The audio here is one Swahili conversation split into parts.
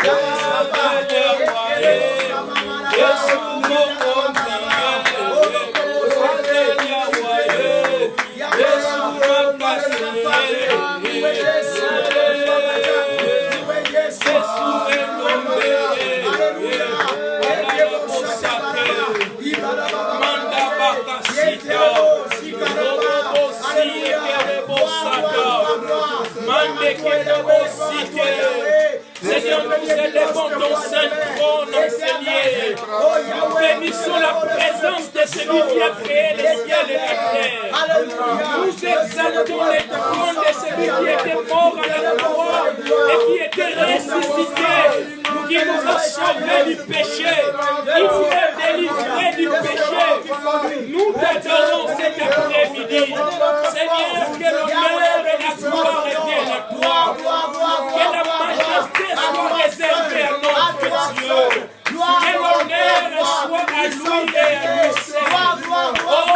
Yes, Seigneur, nous élevons ton saint trône, Seigneur. Nous bénissons la présence de celui qui a créé les cieux et la terre. Nous exaltons le trône de celui qui était mort à la croix et qui était ressuscité, qui nous a sauvés du péché, qui nous a délivrés du péché. Nous t'adorons cet après-midi. Seigneur, que l'honneur et la gloire reviennent à toi. Que la majesté soit réservée à notre Dieu. Que l'honneur soit à lui et à nous seuls. Oh,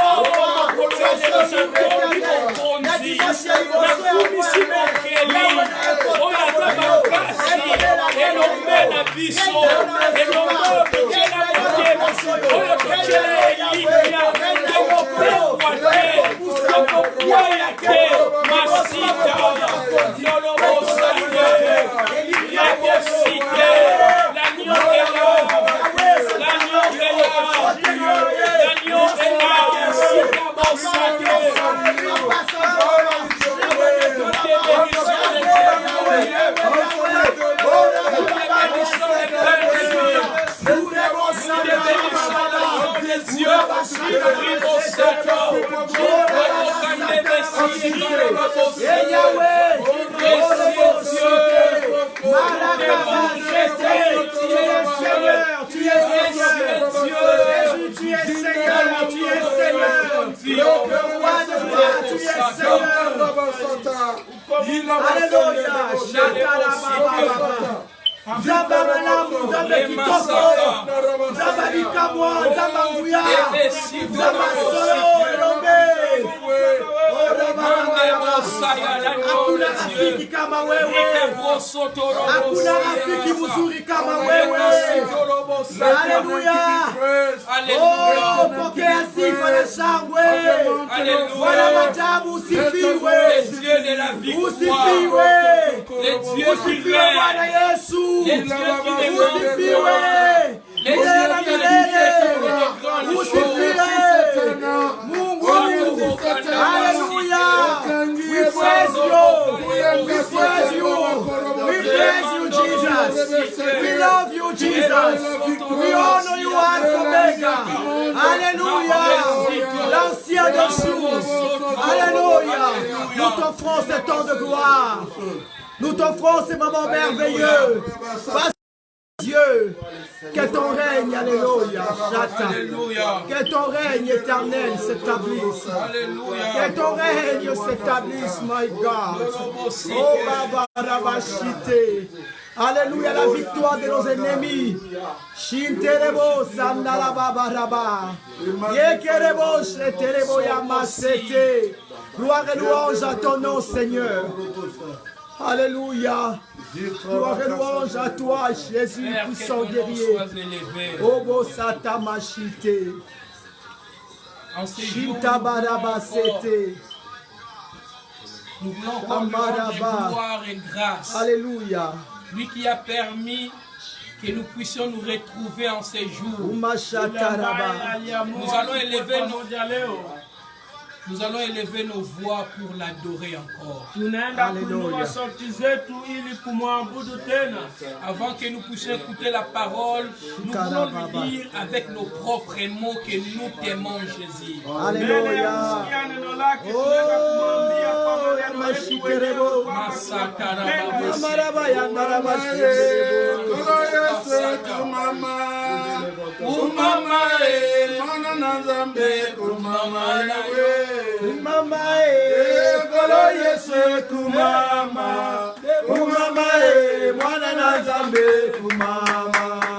Hakuna rafiki kama wewe, hakuna rafiki mzuri kama wewe. Haleluya, oh, pokea sifa na shangwe. Bwana majabu, usifiwe, usifiwe, usifiwe Bwana Yesu, usifiwe milele na milele, usifiwe Mungu. Hallelujah. We praise you. We praise you. We praise you, Jesus. We love you, Jesus. We honor you, Alpha Omega. Alléluia. L'ancien des choses. Alléluia. Nous t'offrons ce temps de gloire. Nous t'offrons ces moments merveilleux. Dieu, que ton règne, alléluia, que ton règne éternel s'établisse, que ton règne s'établisse, my God. Oh, Baba Rabashite, alléluia, la victoire de nos ennemis. Shinterebo Sandala Baba Rabba, Yekerebo Sheterebo Yamasete. Gloire et louange à ton nom, Seigneur. Alléluia. Gloire et louange à toi, Jésus, puissant guerrier. Obo Sata Machite. Shinta Baraba Sete. Nous voulons qu'on lui rende gloire et grâce. Alléluia. Lui qui a permis que nous puissions nous retrouver en ces jours. Nous allons élever nos voix pour l'adorer encore. Alléluia. Avant que nous puissions écouter la parole, nous voulons lui dire avec nos propres mots que nous t'aimons, Jésus. Alléluia. Mama kolo Yesu kumama, kumama mwana na Nzambe kumama.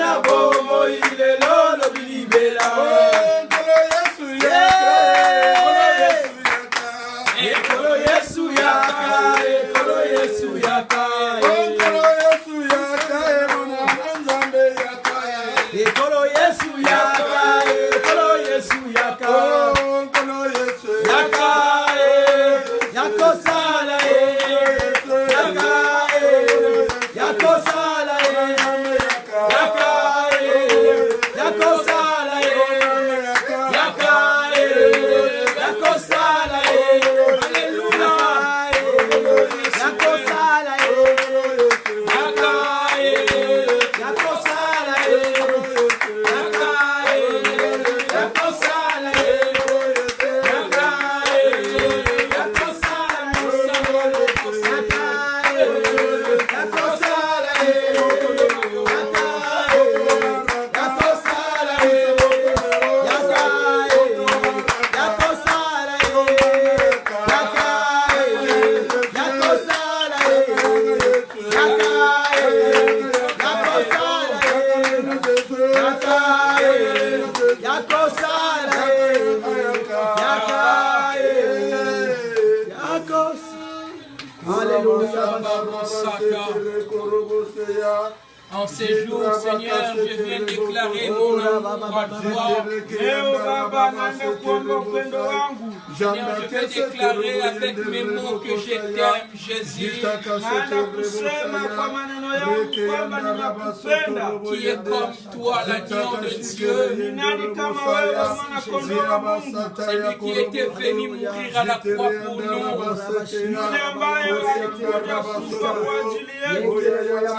na bomo ilelo lo bilibela. Ekolo Yesu yaka, ekolo Yesu yaka, ekolo Yesu yaka, ekolo Yesu yaka, yaka, yako sala, yaka, yako sala, yaka, yako sala, yaka, yako sala, En ces jours, Seigneur, je viens déclarer mon amour à toi. Seigneur, je vais déclarer avec mes mots que je t'aime, Jésus. Qui est comme toi, l'agneau de Dieu. Celui qui était venu mourir à la croix pour nous. Qui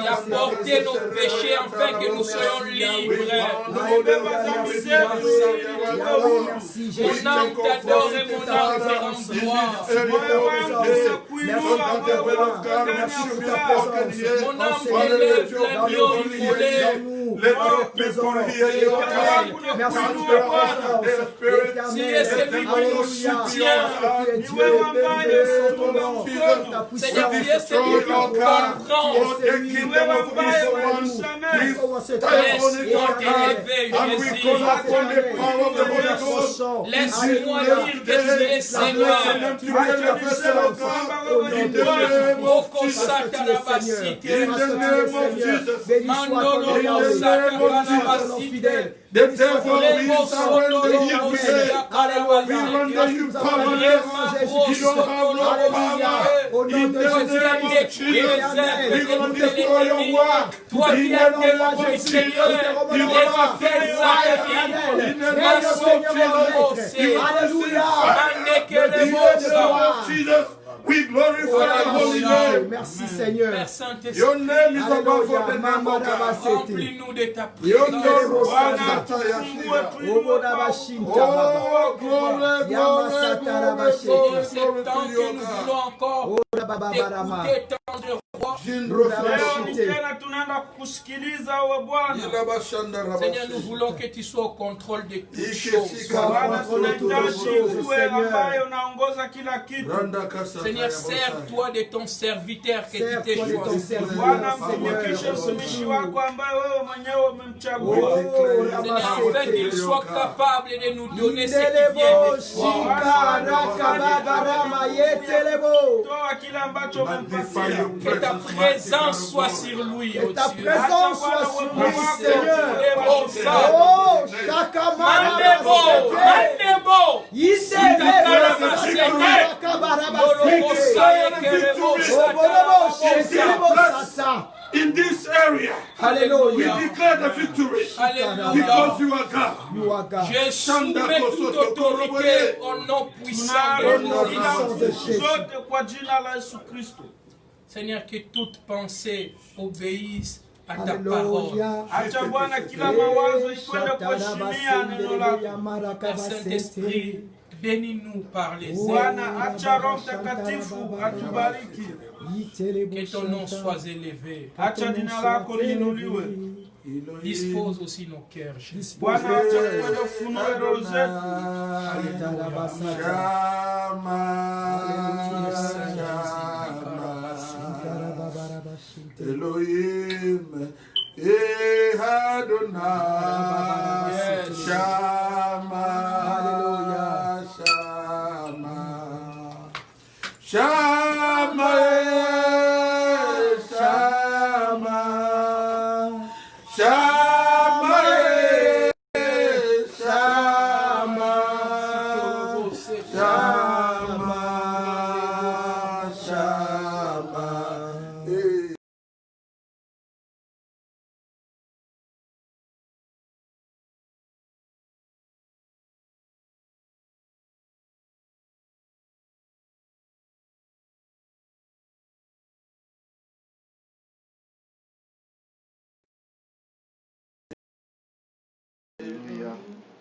a porté nos péchés afin que nous soyons libres. Mon âme t'adore et mon âme te rend gloire. Mon âme élève l'agneau immolé. Si est celui qui nous soutient, Seigneur, tu es celui qui nous comprend. Laisse-moi dire que tu es Seigneur. Toi qui as délivré, Seigneur, we glorify your holy name. Merci Seigneur. Your name is above the name of God. Remplis-nous de ta présence. Oh, glory, glory, glory, C'est tant que nous voulons encore t'écouter, tendre roi. Seigneur, nous voulons que tu sois au contrôle de toutes choses. Seigneur, sers-toi de ton serviteur que tu t'es choisi. Seigneur, afin qu'il soit capable de nous donner ce qui vient de toi. Que ta présence soit sur lui, oh ta présence soit sur lui, Seigneur. Oh, in this area, Hallelujah. We declare the victory. Hallelujah. Because you are God. You are God. Je soumets toute autorité au nom puissant de Jésus. Seigneur, que toute pensée obéisse à ta parole. Père Saint-Esprit, bénis-nous par les ailes. Que ton nom soit élevé. Dispose aussi nos cœurs, Jésus. Elohim, Adonai. Yes. Shama. Hallelujah. Shama. Shama. Shama. Shama. Shama. Shama. Shama. Hey.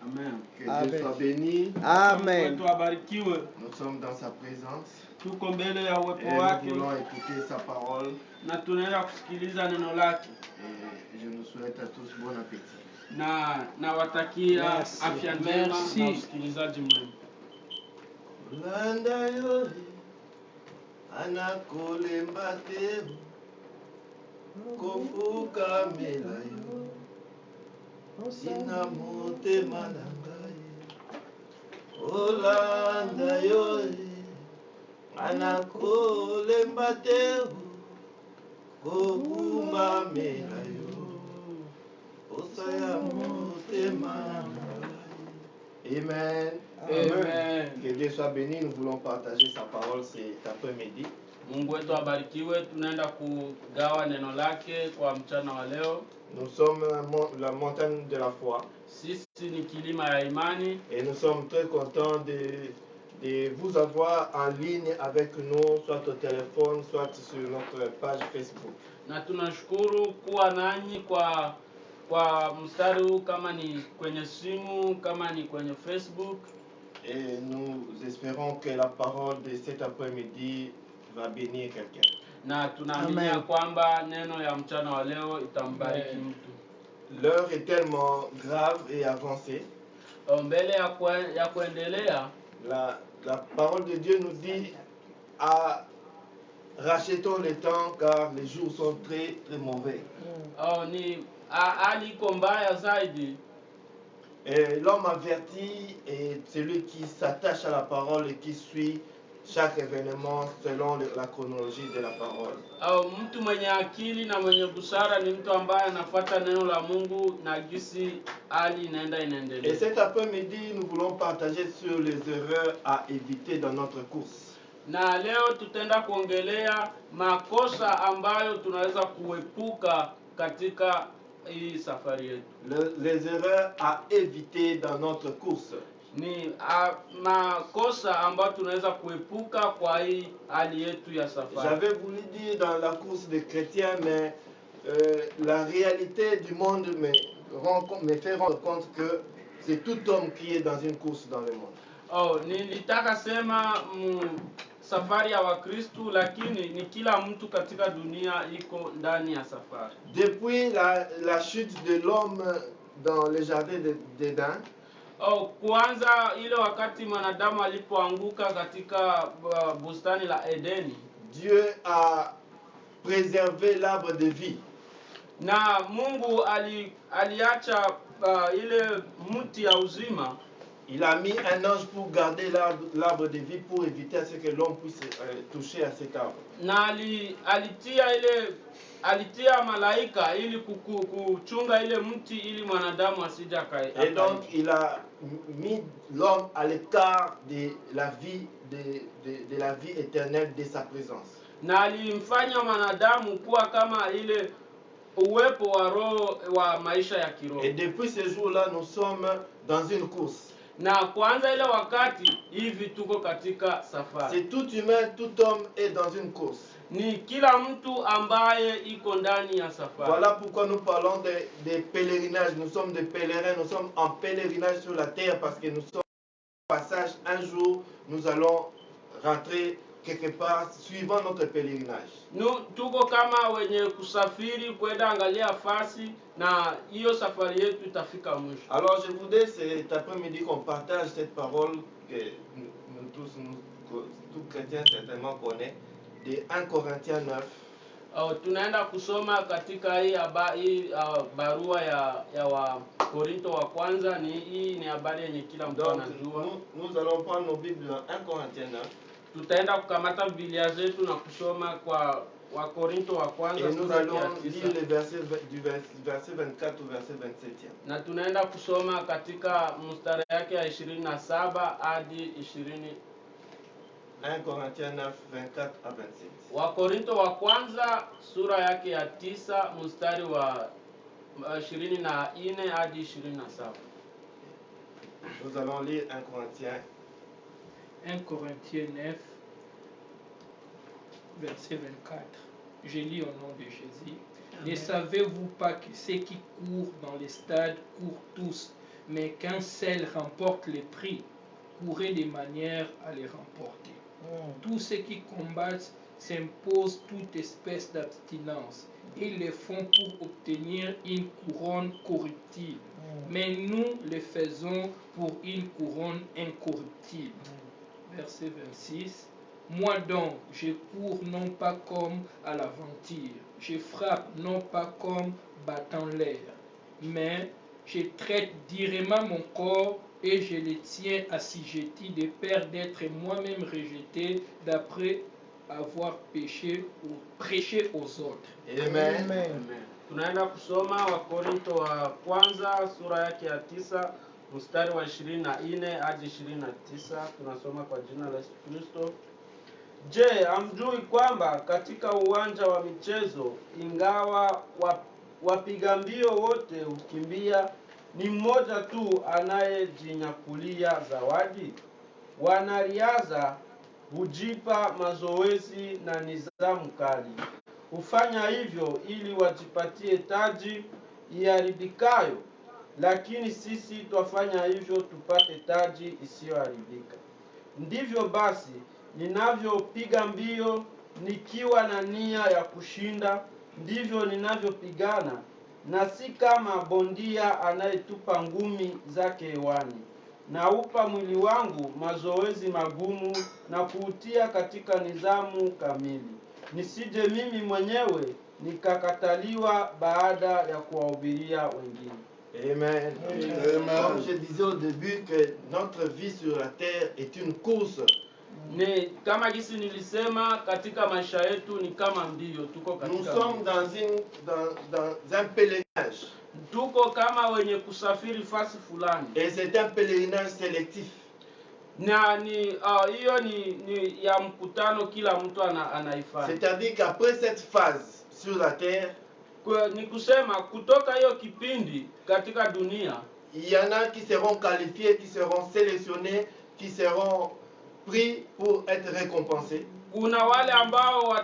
Amen. Que Dieu soit béni. Amen. Nous sommes dans sa présence. Et nous voulons écouter sa parole. Et je nous souhaite à tous bon appétit. Landa yo anakolemba te kofuka mela yo sina motema na ngai olanda yo anakolemba te kokuma mela yo osaya motema na ngai. Amen. Amen. Que Dieu soit béni, nous voulons partager sa parole cet après-midi. Mungu wetu abarikiwe. Tunaenda kugawa neno lake kwa mchana wa leo. Nous sommes la montagne de la foi. Sisi ni kilima ya imani. Et nous sommes très contents de vous avoir en ligne avec nous, soit au téléphone, soit sur notre page Facebook. Na tunashukuru kuwa nanyi kwa mstari huu, kama ni kwenye simu, kama ni kwenye Facebook. Et nous espérons que la parole de cet après-midi va bénir quelqu'un. Na tunaamini kwamba neno ya mchana wa leo itambariki mtu. L'heure est tellement grave et avancée. Mbele ya kuendelea, la parole de Dieu nous dit rachetons le temps car les jours sont très très mauvais. Ni hali iko mbaya zaidi. Et l'homme averti est celui qui s'attache à la parole et qui suit chaque événement selon la chronologie de la parole. Mtu mwenye akili na mwenye busara ni mtu ambaye anafuata neno la Mungu na jinsi hali inaendelea. Et cet après-midi, nous voulons partager sur les erreurs à éviter dans notre course. Na leo tutaenda kuongelea makosa ambayo tunaweza kuepuka katika hii safari yetu. Les erreurs à éviter dans notre course. Ni makosa ambayo tunaweza kuepuka kwa hii hali yetu ya safari. J'avais voulu dire dans la course des chrétiens, mais la réalité du monde me fait rendre compte que c'est tout homme qui est dans une course dans le monde. Nilitaka sema safari ya Wakristo, lakini ni kila mtu katika dunia iko ndani ya safari. Depuis la chute de l'homme dans le jardin d'Éden, kwanza ile wakati mwanadamu alipoanguka katika bustani la Edeni, Dieu a préservé l'arbre de vie. Na Mungu aliacha ile mti ya uzima. Il a mis un ange pour garder l'arbre de vie pour éviter à ce que l'homme puisse toucher à cet arbre. Na alitia malaika ili kuchunga ile mti ili mwanadamu asije akae. Et donc il a mis l'homme à l'écart de la vie de la vie éternelle de sa présence. Na alimfanya mwanadamu kuwa kama ile uwepo wa roho wa maisha ya kiroho. Et depuis ce jour-là, nous sommes dans une course. Na kwanza ile wakati hivi tuko katika safari. C'est tout humain, tout homme est dans une course. Ni kila mtu ambaye iko ndani ya safari. Voilà pourquoi nous parlons des pèlerinages. Nous sommes des pèlerins, nous sommes en pèlerinage sur la terre parce que nous sommes en passage. Un jour, nous allons rentrer quelque part suivant notre pèlerinage. Tuko kama wenye kusafiri kwenda angalia fasi na hiyo safari yetu itafika mwisho. Alors je voudrais cet après-midi qu'on partage cette parole que nous tous, tout chrétien certainement connaît, de 1 Corinthiens 9. Tunaenda kusoma katika hii barua ya wa Korinto wa kwanza. Hii ni habari yenye kila mtu anajua. Nous allons prendre nos Bibles dans 1 Corinthiens 9. Tutaenda kukamata Biblia zetu na kusoma kwa wa Korinto wa kwanza et nous sura ya allons 9. lire les versets du verset 24 au verset 27. Na tunaenda kusoma katika mstari yake ya 27 hadi 1 Corinthiens 9, 24 à 27. Wa Korinto wa kwanza sura yake ya 9 mstari wa 24 hadi 27. Nous allons lire 1 Corinthiens 9, verset 24. Je lis au nom de Jésus. Ne savez-vous pas que ceux qui courent dans les stades courent tous, mais qu'un seul remporte les prix? Courez de manière à les remporter. Tous ceux qui combattent s'imposent toute espèce d'abstinence. Ils le font pour obtenir une couronne corruptible. Mais nous le faisons pour une couronne incorruptible. Verset 26. Moi donc, je cours non pas comme à l'aventure, je frappe non pas comme battant l'air, mais je traite durement mon corps et je le tiens assujetti de peur d'être moi-même rejeté d'après avoir péché ou prêché aux autres. Amen. Tunaenda kusoma wa Korinto wa kwanza sura yake ya 9 mstari wa 24 hadi 29. Tunasoma kwa jina la Yesu Kristo. Je, hamjui kwamba katika uwanja wa michezo ingawa wapiga mbio wote hukimbia, ni mmoja tu anayejinyakulia zawadi? Wanariadha hujipa mazoezi na nidhamu kali. Hufanya hivyo ili wajipatie taji iharibikayo, lakini sisi twafanya hivyo tupate taji isiyoharibika. Ndivyo basi ninavyopiga mbio nikiwa na nia ya kushinda, ndivyo ninavyopigana, na si kama bondia anayetupa ngumi zake hewani. Naupa mwili wangu mazoezi magumu na kuutia katika nidhamu kamili, nisije mimi mwenyewe nikakataliwa baada ya kuwahubiria wengine. Amen. Amen. Comme je disais au début que notre vie sur la terre est une course. Ni kama jinsi nilisema katika maisha yetu ni kama mbio, tuko katika. Nous sommes dans un pèlerinage. Tuko kama wenye kusafiri fasi fulani. Et c'est un pèlerinage sélectif. Na hiyo ni ya mkutano kila mtu anaifanya. C'est-à-dire qu'après cette phase sur la terre, ni kusema kutoka hiyo kipindi katika dunia, il y en a qui seront qualifiés, qui seront sélectionnés, qui seront pris pour être récompensés. Kuna wale ambao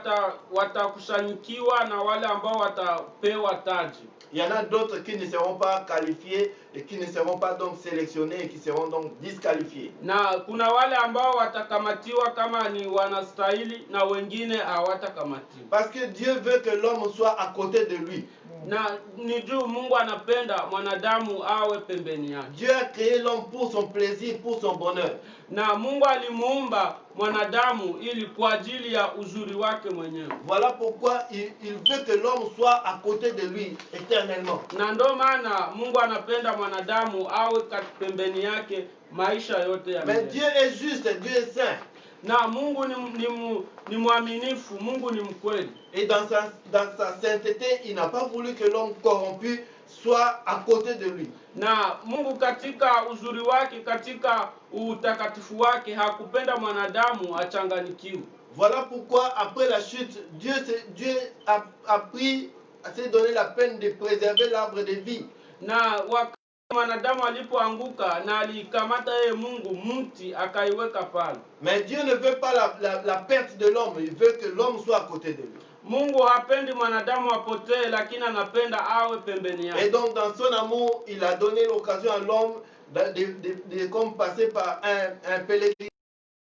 watakusanyikiwa na wale ambao watapewa taji. Il y en a d'autres qui ne seront pas qualifiés et qui ne seront pas donc sélectionnés et qui seront donc disqualifiés. Na kuna wale ambao watakamatiwa kama ni wanastahili na wengine hawatakamatiwa. Parce que Dieu veut que l'homme soit à côté de lui. Na ni juu Mungu anapenda mwanadamu awe pembeni yake. Dieu a créé l'homme pour son plaisir, pour son bonheur. Na Mungu alimuumba mwanadamu ili kwa ajili ya uzuri wake mwenyewe. Voilà pourquoi il veut que l'homme soit à côté de lui éternellement. Na ndio maana Mungu anapenda mwanadamu awe pembeni yake maisha yote ya milele. Mais Dieu est juste, Dieu est saint. Na Mungu ni mwaminifu, Mungu ni mkweli. Et dans sa sainteté, il n'a pas voulu que l'homme corrompu soit à côté de lui. Na Mungu katika uzuri wake, katika utakatifu wake hakupenda mwanadamu achanganikiwe. Voilà pourquoi après la chute, Dieu s'est donné la peine de préserver l'arbre de vie. Na mwanadamu alipoanguka na alikamata yeye Mungu mti akaiweka pale. Mais Dieu ne veut pas la perte de l'homme, il veut que l'homme soit à côté de lui. Mungu hapendi mwanadamu apotee, lakini anapenda awe pembeni yake. Et donc dans son amour, il a donné l'occasion à l'homme de comme passer par un pèlerinage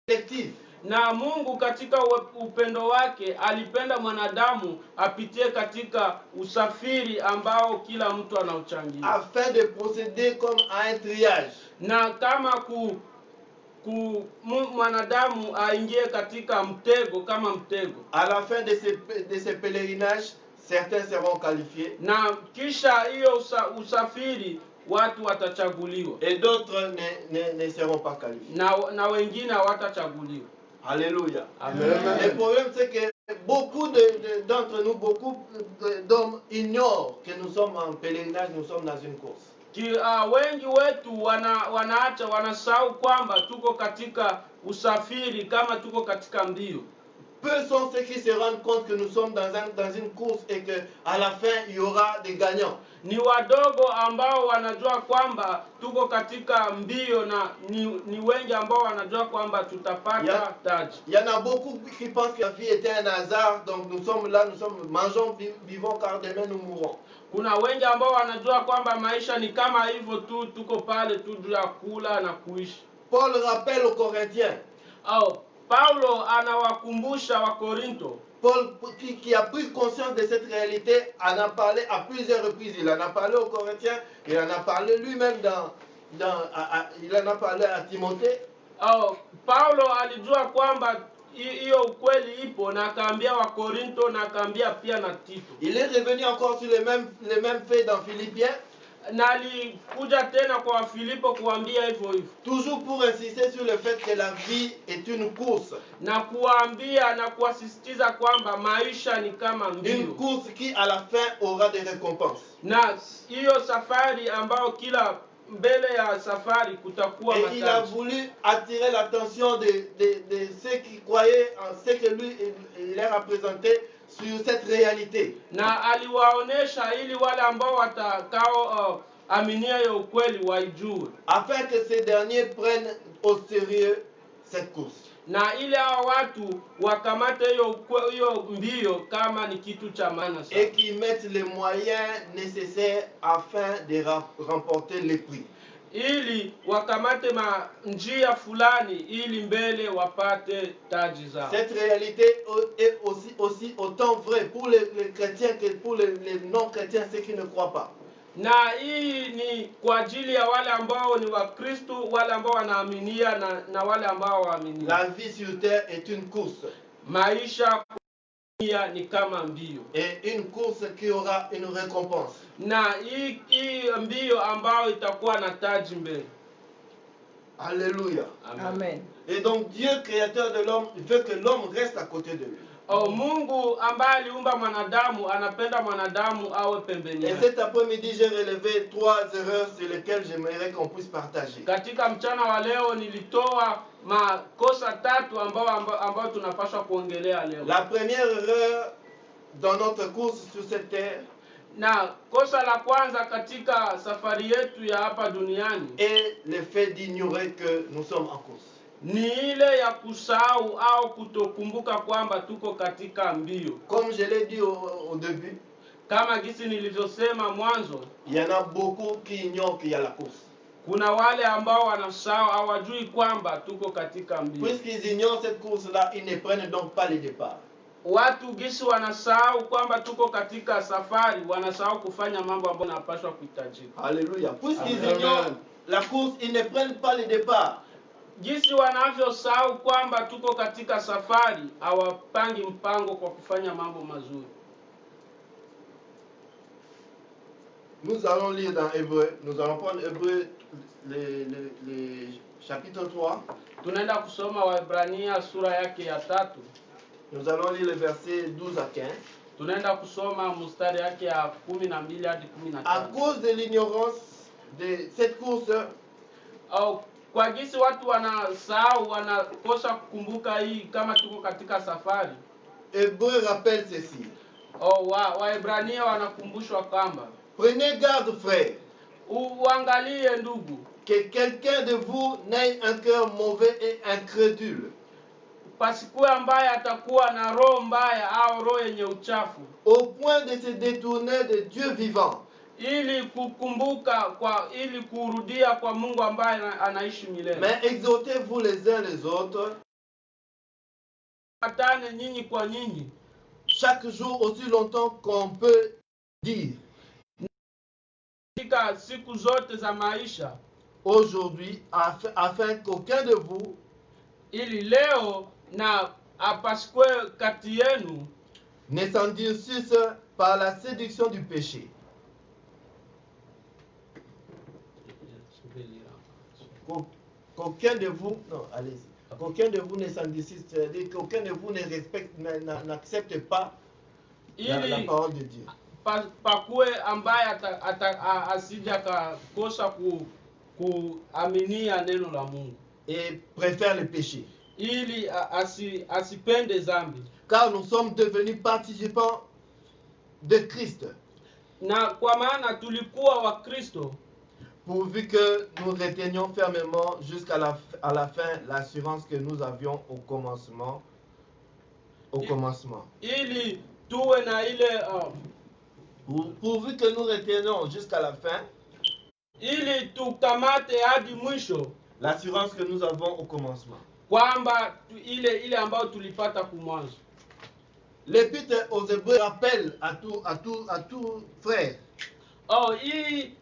collectif. Na Mungu katika upendo wake alipenda mwanadamu apitie katika usafiri ambao kila mtu anauchangia. Afin de procéder comme à un triage. Na kama mwanadamu aingie katika mtego kama mtego. À la fin de ces pèlerinages, certains seront qualifiés. Na kisha hiyo usafiri watu watachaguliwa. Et d'autres ne seront pas qualifiés. Na wengine hawatachaguliwa. Alléluia. Amen. Le problème c'est que beaucoup d'entre nous, beaucoup d'hommes ignorent que nous sommes en pèlerinage, nous sommes dans une course. Wengi wetu wanasahau kwamba tuko katika usafiri kama tuko katika mbio. Peu sont ceux qui se rendent compte que nous sommes dans une course et que à la fin il y aura des gagnants. Ni wadogo ambao wanajua kwamba tuko katika mbio na ni wengi ambao wanajua kwamba tutapata taji. Il y en a beaucoup qui pensent que la vie était un hasard, donc nous sommes là, nous sommes mangeons, vivons car demain nous mourrons. Kuna wengi ambao wanajua kwamba maisha ni kama hivyo tu, tuko pale tu juu ya kula na kuishi. Paul rappelle aux Corinthiens. Paulo anawakumbusha wa Korinto. Paul qui a pris conscience de cette réalité en a parlé à plusieurs reprises. Il en a parlé aux Corinthiens, il en a parlé lui-même il en a parlé à Timothée. Paulo alijua kwamba hiyo ukweli ipo na akaambia wa Korinto na akaambia pia na Tito. Il est revenu encore sur les mêmes faits dans Philippiens. Na alikuja tena kwa Filipo kuambia hivyo hivyo. Toujours pour insister sur le fait que la vie est une course. Na kuambia na kuasisitiza kwamba maisha ni kama mbio. Une course qui à la fin aura des récompenses. Na hiyo safari ambao kila mbele ya safari kutakuwa mataji. Et il a voulu attirer l'attention de ceux qui croyaient en ce que lui il leur a présenté sur cette réalité. Na aliwaonesha ili wale ambao watakao aminia hiyo ukweli waijue. Afin que ces derniers prennent au sérieux cette course. Na ili hao watu wakamate hiyo mbio kama ni kitu cha maana sana. Et qui mettent les moyens nécessaires afin de remporter les prix. Ili wakamate njia fulani ili mbele wapate taji zao. Cette réalité est aussi autant vraie pour les chrétiens que pour les non-chrétiens, ceux qui ne croient pas. Na hii ni kwa ajili ya wale ambao ni Wakristo, wale ambao wanaaminia na wale ambao waamini. La vie sur terre est une course. Maisha ni kama mbio. Et une course qui aura une récompense. Na hii mbio ambao itakuwa na taji mbele. Alléluia. Amen. Et donc Dieu, créateur de l'homme, veut que l'homme reste à côté de lui. Mungu ambaye aliumba mwanadamu anapenda mwanadamu awe pembeni. Et cet après-midi, j'ai relevé 3 erreurs sur lesquelles j'aimerais qu'on puisse partager. Katika mchana wa leo nilitoa makosa 3 ambao tunapaswa kuongelea leo. La première erreur dans notre course sur cette terre, na kosa la kwanza katika safari yetu ya hapa duniani, est le fait d'ignorer que nous sommes en course. Ni ile ya kusahau au kutokumbuka kwamba tuko katika mbio. Comme je l'ai dit au début, kama gisi nilivyosema mwanzo, il y en a beaucoup qui ignorent qu'il y a la course. Kuna wale ambao wanasahau hawajui kwamba tuko katika mbio. Puisqu'ils ignorent cette course-là, ils ne prennent donc pas le départ. Watu gisi wanasahau kwamba tuko katika safari, wanasahau kufanya mambo ambayo yanapaswa kuhitajika. Alléluia. Puisqu'ils ignorent la course, ils ne prennent pas le départ. Jinsi wanavyosahau kwamba tuko katika safari, hawapangi mpango kwa kufanya mambo mazuri. Nous allons lire dans Hébreu, nous allons prendre Hébreu le chapitre 3. Tunaenda kusoma Waebrania sura yake ya 3. Nous allons lire les versets 12 à 15. Tunaenda kusoma mstari yake ya 12 hadi 15. À cause de l'ignorance de cette course, kwa jinsi watu wanasahau, wanakosa kukumbuka hii kama tuko katika safari. Hébreu rappelle ceci. Waebrania wanakumbushwa kwamba prenez garde frères, uangalie ndugu, que quelqu'un de vous n'ait un cœur mauvais et incrédule, pasikuwe ambaye atakuwa na roho mbaya au roho yenye uchafu, au point de se détourner de Dieu vivant, ili kurudia kwa Mungu ambaye anaishi milele. Mais exhortez-vous les uns les autres, atane nyinyi kwa nyinyi, chaque jour aussi longtemps qu'on peut dire, katika siku zote za maisha, aujourd'hui afin qu'aucun de vous ili leo na apashikwe kati yenu ne s'endurcisse par la séduction du péché. Qu'aucun de vous, non, allez-y. Qu'aucun de vous ne s'endurcisse, c'est-à-dire qu'aucun de vous ne respecte, n'accepte pas la parole de Dieu. Pakue ambaye asija kakosa kuaminia neno la Mungu Et préfère le péché. ili asipende zambi, Car nous sommes devenus participants de Christ. na kwa maana tulikuwa wa Kristo, Pourvu que nous retenions fermement jusqu'à la fin l'assurance que nous avions au commencement. ili tuwe na ile Pourvu que nous retenions jusqu'à la fin ili tukamate hadi mwisho l'assurance que nous avons au commencement. kwamba ile ambayo tulipata kumwanzo. L'épître aux Hébreux rappelle à tout frère Hii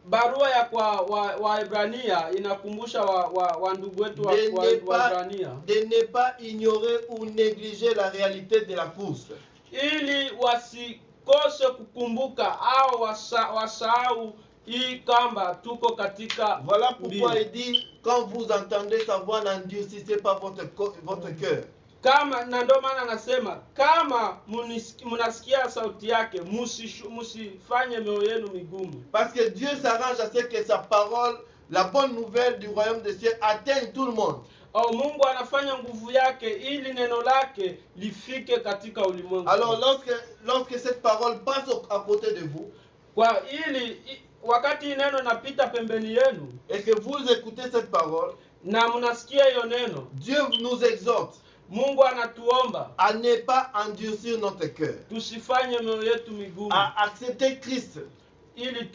barua ya kwa Waebrania inakumbusha wa ndugu wetu wa Waebrania de ne pas ignorer ou négliger la réalité de la course. ili wasikose kukumbuka au wasahau hii kamba tuko katika Voilà pourquoi mbio. il dit, quand vous entendez sa voix, n'endurcissez pas votre cœur. Kama na ndio maana anasema kama mnasikia sauti yake msifanye mioyo yenu migumu, Parce que Dieu s'arrange à ce que sa parole, la bonne nouvelle du royaume des cieux, atteigne tout le monde. Mungu anafanya nguvu yake ili neno lake lifike katika ulimwengu. Alors lorsque cette parole passe à côté de vous, Kwa ili wakati neno napita pembeni yenu et que vous écoutez cette parole, na mnasikia hiyo neno, Dieu nous exhorte Mungu anatuomba à ne pas endurcir notre cœur, tusifanye mioyo yetu migumu, à accepter Christ, ili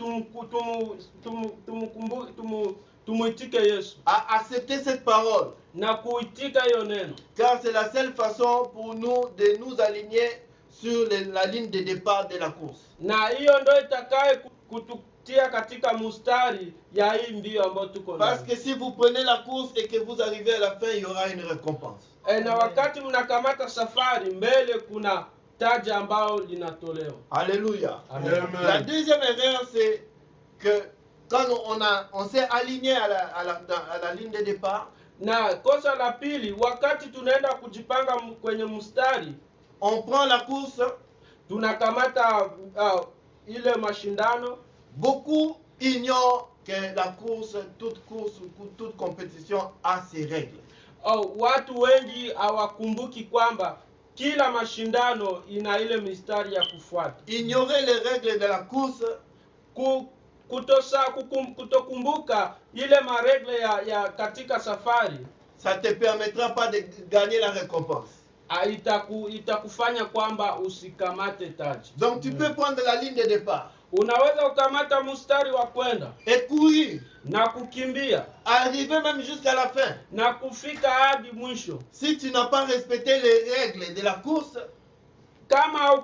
tumuitike Yesu à accepter cette parole, na kuitika hiyo neno, car c'est la seule façon pour nous de nous aligner sur la ligne de départ de la course. na hiyo ndio itakaye kututia katika mustari ya hii mbio ambayo tuko Parce nayo. que si vous prenez la course et que vous arrivez à la fin, il y aura une récompense. Na wakati mnakamata safari mbele kuna taji ambao linatolewa. Alléluia. Amen. La deuxième erreur, c'est que quand on s'est aligné à la ligne de départ, Na kosa la pili, wakati tunaenda kujipanga kwenye mstari, on prend la course. tunakamata ile mashindano. Beaucoup ignorent que la course, toute compétition a ses règles. Watu wengi hawakumbuki kwamba kila mashindano ina ile mistari ya kufuata. Ignorer les règles de la course Kutokumbuka ile maregle ya katika safari, ça te permettra pas de gagner la récompense. itakufanya kwamba usikamate taji. Donc tu peux prendre la ligne de départ Unaweza ukamata mstari wa kwenda et courir, na kukimbia arriver même jusqu'à la fin. na kufika hadi mwisho. Si tu n'as pas respecté les règles de la course, Kama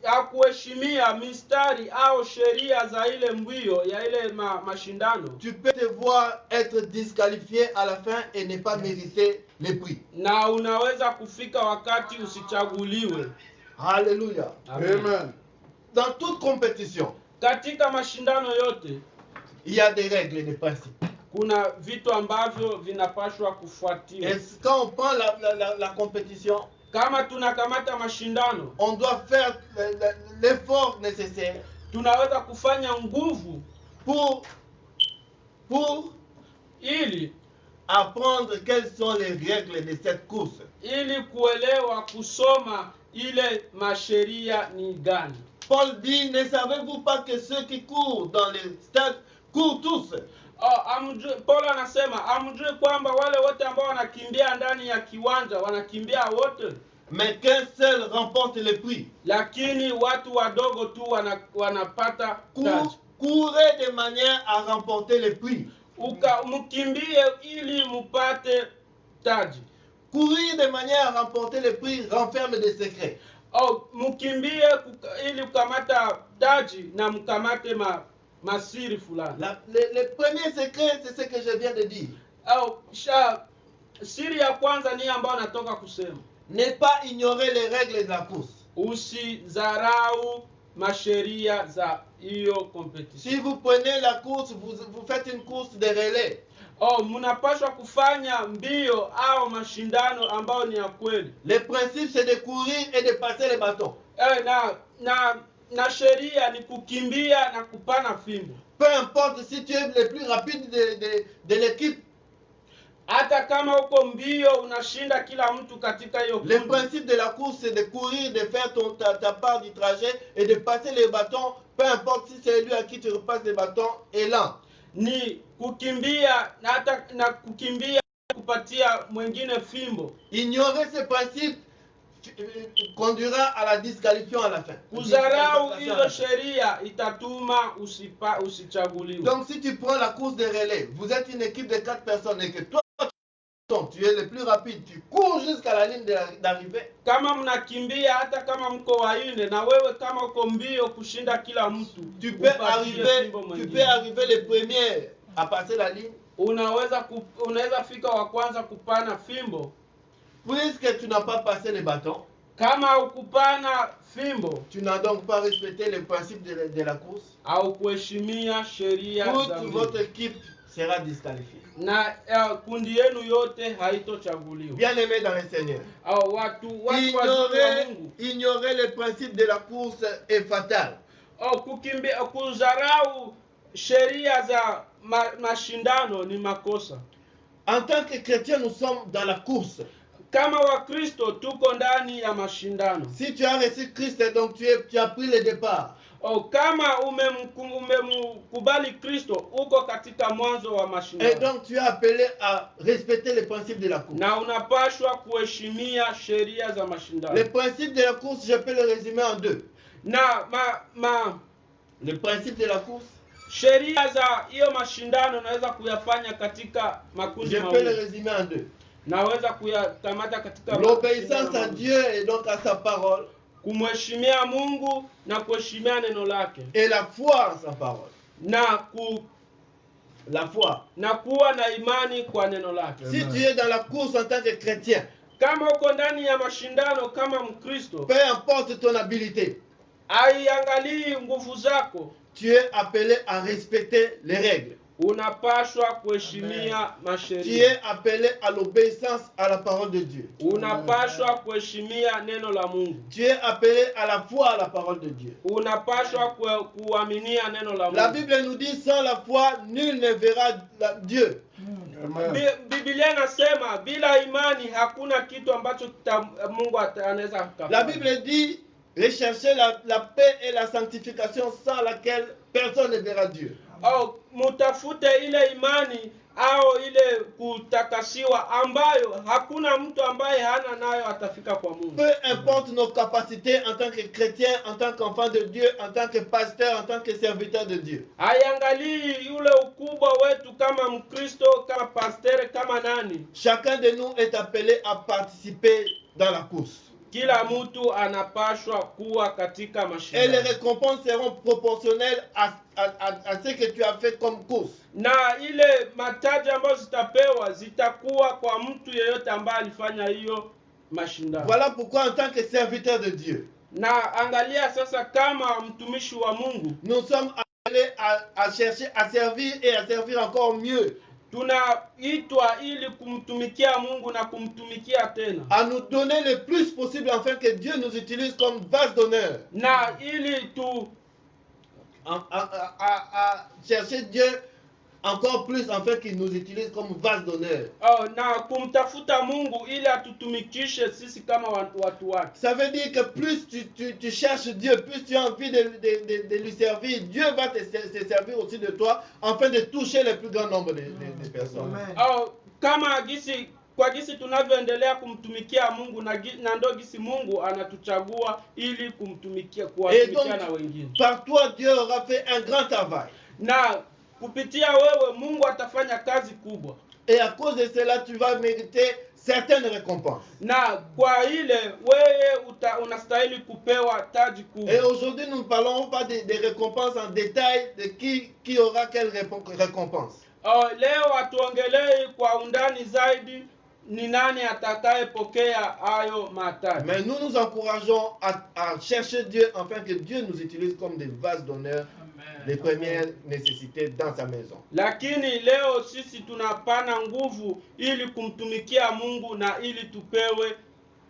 hakuheshimia mistari au sheria za ile mbio ya ile mashindano, tu peux te voir être disqualifié à la fin et ne pas mériter le prix. na unaweza kufika wakati usichaguliwe. Alléluia. Amen. Dans toute compétition, Katika mashindano yote il y a des règles, des principes. kuna vitu ambavyo vinapashwa kufuatiwa. Et quand on prend la compétition, Kama tunakamata mashindano, on doit faire l'effort nécessaire tunaweza kufanya nguvu pour ili apprendre quelles sont les règles de cette course. ili kuelewa kusoma ile masheria ni gani. Paul dit, ne savez-vous pas que ceux qui courent dans les stades courent tous? Paulo anasema amjue kwamba wale wote ambao wanakimbia ndani ya kiwanja wanakimbia wote, Mais qu'un seul remporte le prix. lakini watu wadogo tu wanapata taji. Courez de manière à remporter le prix. Mkimbie ili mupate taji. Courir de manière à remporter le prix renferme des secrets. Mkimbie ili kukamata taji na mkamate masiri fulani. Le premier secret, c'est ce que je viens de dire. Siri ya kwanza ni ambayo natoka kusema. Ne pas ignorer les règles de la course. Usidharau masheria za hiyo competition. Si vous prenez la course, vous faites une course de relais. Mnapaswa kufanya mbio au mashindano ambayo ni ya kweli. Le principe c'est de courir et de passer les bâtons. Na sheria ni kukimbia na kupana fimbo. Peu importe si tu es le plus rapide de l'équipe. Hata kama uko mbio unashinda kila mtu katika hiyo kundi. Le principe de la course c'est de courir, de faire ta part du trajet et de passer les bâtons, peu importe si c'est lui à qui tu repasses les bâtons est lent. Ni kukimbia na hata na kukimbia kupatia mwingine fimbo. Ignorer ce principe conduira à la disqualification à la fin. Kuzarau hizo sheria itatuma usichaguliwe. Donc si tu prends la course de relais, vous êtes une équipe de 4 personnes et que toi tu es le plus rapide, tu cours jusqu'à la ligne d'arrivée. Kama mnakimbia hata kama mko waine na wewe kama uko mbio kushinda kila mtu, tu peux arriver le premier à passer la ligne. Unaweza fika wa kwanza kupana fimbo. Puisque tu n'as pas passé les bâtons, kama ukupana fimbo, tu n'as donc pas respecté les principes de la course. Au kuheshimia sheria za toute votre équipe sera disqualifiée. Na kundi yenu yote haitochaguliwa. Bien-aimés dans le Seigneur. Ignorer les principes de la course est fatal. Kuzarau sheria za mashindano ni makosa. En tant que chrétien, nous sommes dans la course. Kama Wakristo tuko ndani ya mashindano. Si tu as reçu Christ, donc tu as pris le départ. Kama umemkubali Kristo uko katika mwanzo wa mashindano. Et donc tu es appelé à respecter les principes de la course. Na unapaswa kuheshimia sheria za mashindano. Les principes de la course, je peux le résumer en deux. Le principe de la course, sheria za hiyo mashindano naweza kuyafanya katika makundi mawili. Je peux le résumer en deux. Naweza kuyatamata katika l'obéissance à Dieu et donc à sa parole. Kumheshimia Mungu na kuheshimia neno lake. Et la foi en sa parole. La foi. Na kuwa na imani kwa neno lake. Si tu es dans la course en tant que chrétien, kama uko ndani ya mashindano kama Mkristo, peu importe ton habilité, haiangalii nguvu zako, tu es appelé à respecter les règles. Unapaswa kuheshimia masheria. Tu es appelé à l'obéissance à la parole de Dieu. Unapaswa kuheshimia neno la Mungu. Tu es appelé à la foi à la parole de Dieu. Unapaswa kuaminia neno la Mungu. La Bible nous dit sans la foi nul ne verra Dieu. Biblia inasema bila imani hakuna kitu ambacho Mungu anaweza kufanya. La Bible dit recherchez la paix et la sanctification sans laquelle personne ne verra Dieu. Mutafute ile imani au ile kutakasiwa ambayo hakuna mtu ambaye hana nayo atafika kwa Mungu. Peu importe nos capacités en tant que chrétien, en tant qu'enfant de Dieu, en tant que pasteur, en tant que serviteur de Dieu. Haiangalii yule ukubwa wetu kama Mkristo, kama pasteur, kama nani. Chacun de nous est appelé à participer dans la course. Kila mtu anapaswa kuwa katika mashindano. Et les récompenses seront proportionnelles à ce que tu as fait comme course. Na ile mataji ambayo zitapewa zitakuwa kwa mtu yeyote ambaye alifanya hiyo mashindano. Voilà pourquoi en tant que serviteur de Dieu, na angalia sasa kama mtumishi wa Mungu, nous sommes appelés à chercher à servir et à servir encore mieux. Tunaitwa ili kumtumikia Mungu na kumtumikia tena. À nous donner le plus possible afin que Dieu nous utilise comme vase d'honneur. Na ili à chercher Dieu encore plus afin qu'il nous utilise comme vase d'honneur. Na kumtafuta Mungu ili atutumikishe sisi kama watu wake. Ça veut dire que plus tu cherches Dieu, plus tu as envie de lui servir, Dieu va te servir aussi de toi afin de toucher le plus grand nombre de personnes. Kama kwa gisi tunavyoendelea kumtumikia Mungu na ndo gisi Mungu anatuchagua ili kumtumikia kuwatumikia na wengine. Par toi Dieu aura fait un grand travail. Na kupitia wewe Mungu atafanya kazi kubwa. et à cause de cela, tu vas mériter certaines récompenses. Na kwa ile wewe unastahili kupewa taji kubwa. Et aujourd'hui, nous ne parlons pas des récompenses en détail, de qui aura quelle récompense. Leo hatuongelei kwa undani zaidi ni nani atakayepokea hayo mataji. Mais nous nous encourageons à chercher Dieu afin que Dieu nous utilise comme des vases d'honneur, des premières nécessités dans sa maison. Lakini leo sisi tunapana nguvu ili kumtumikia Mungu na ili tupewe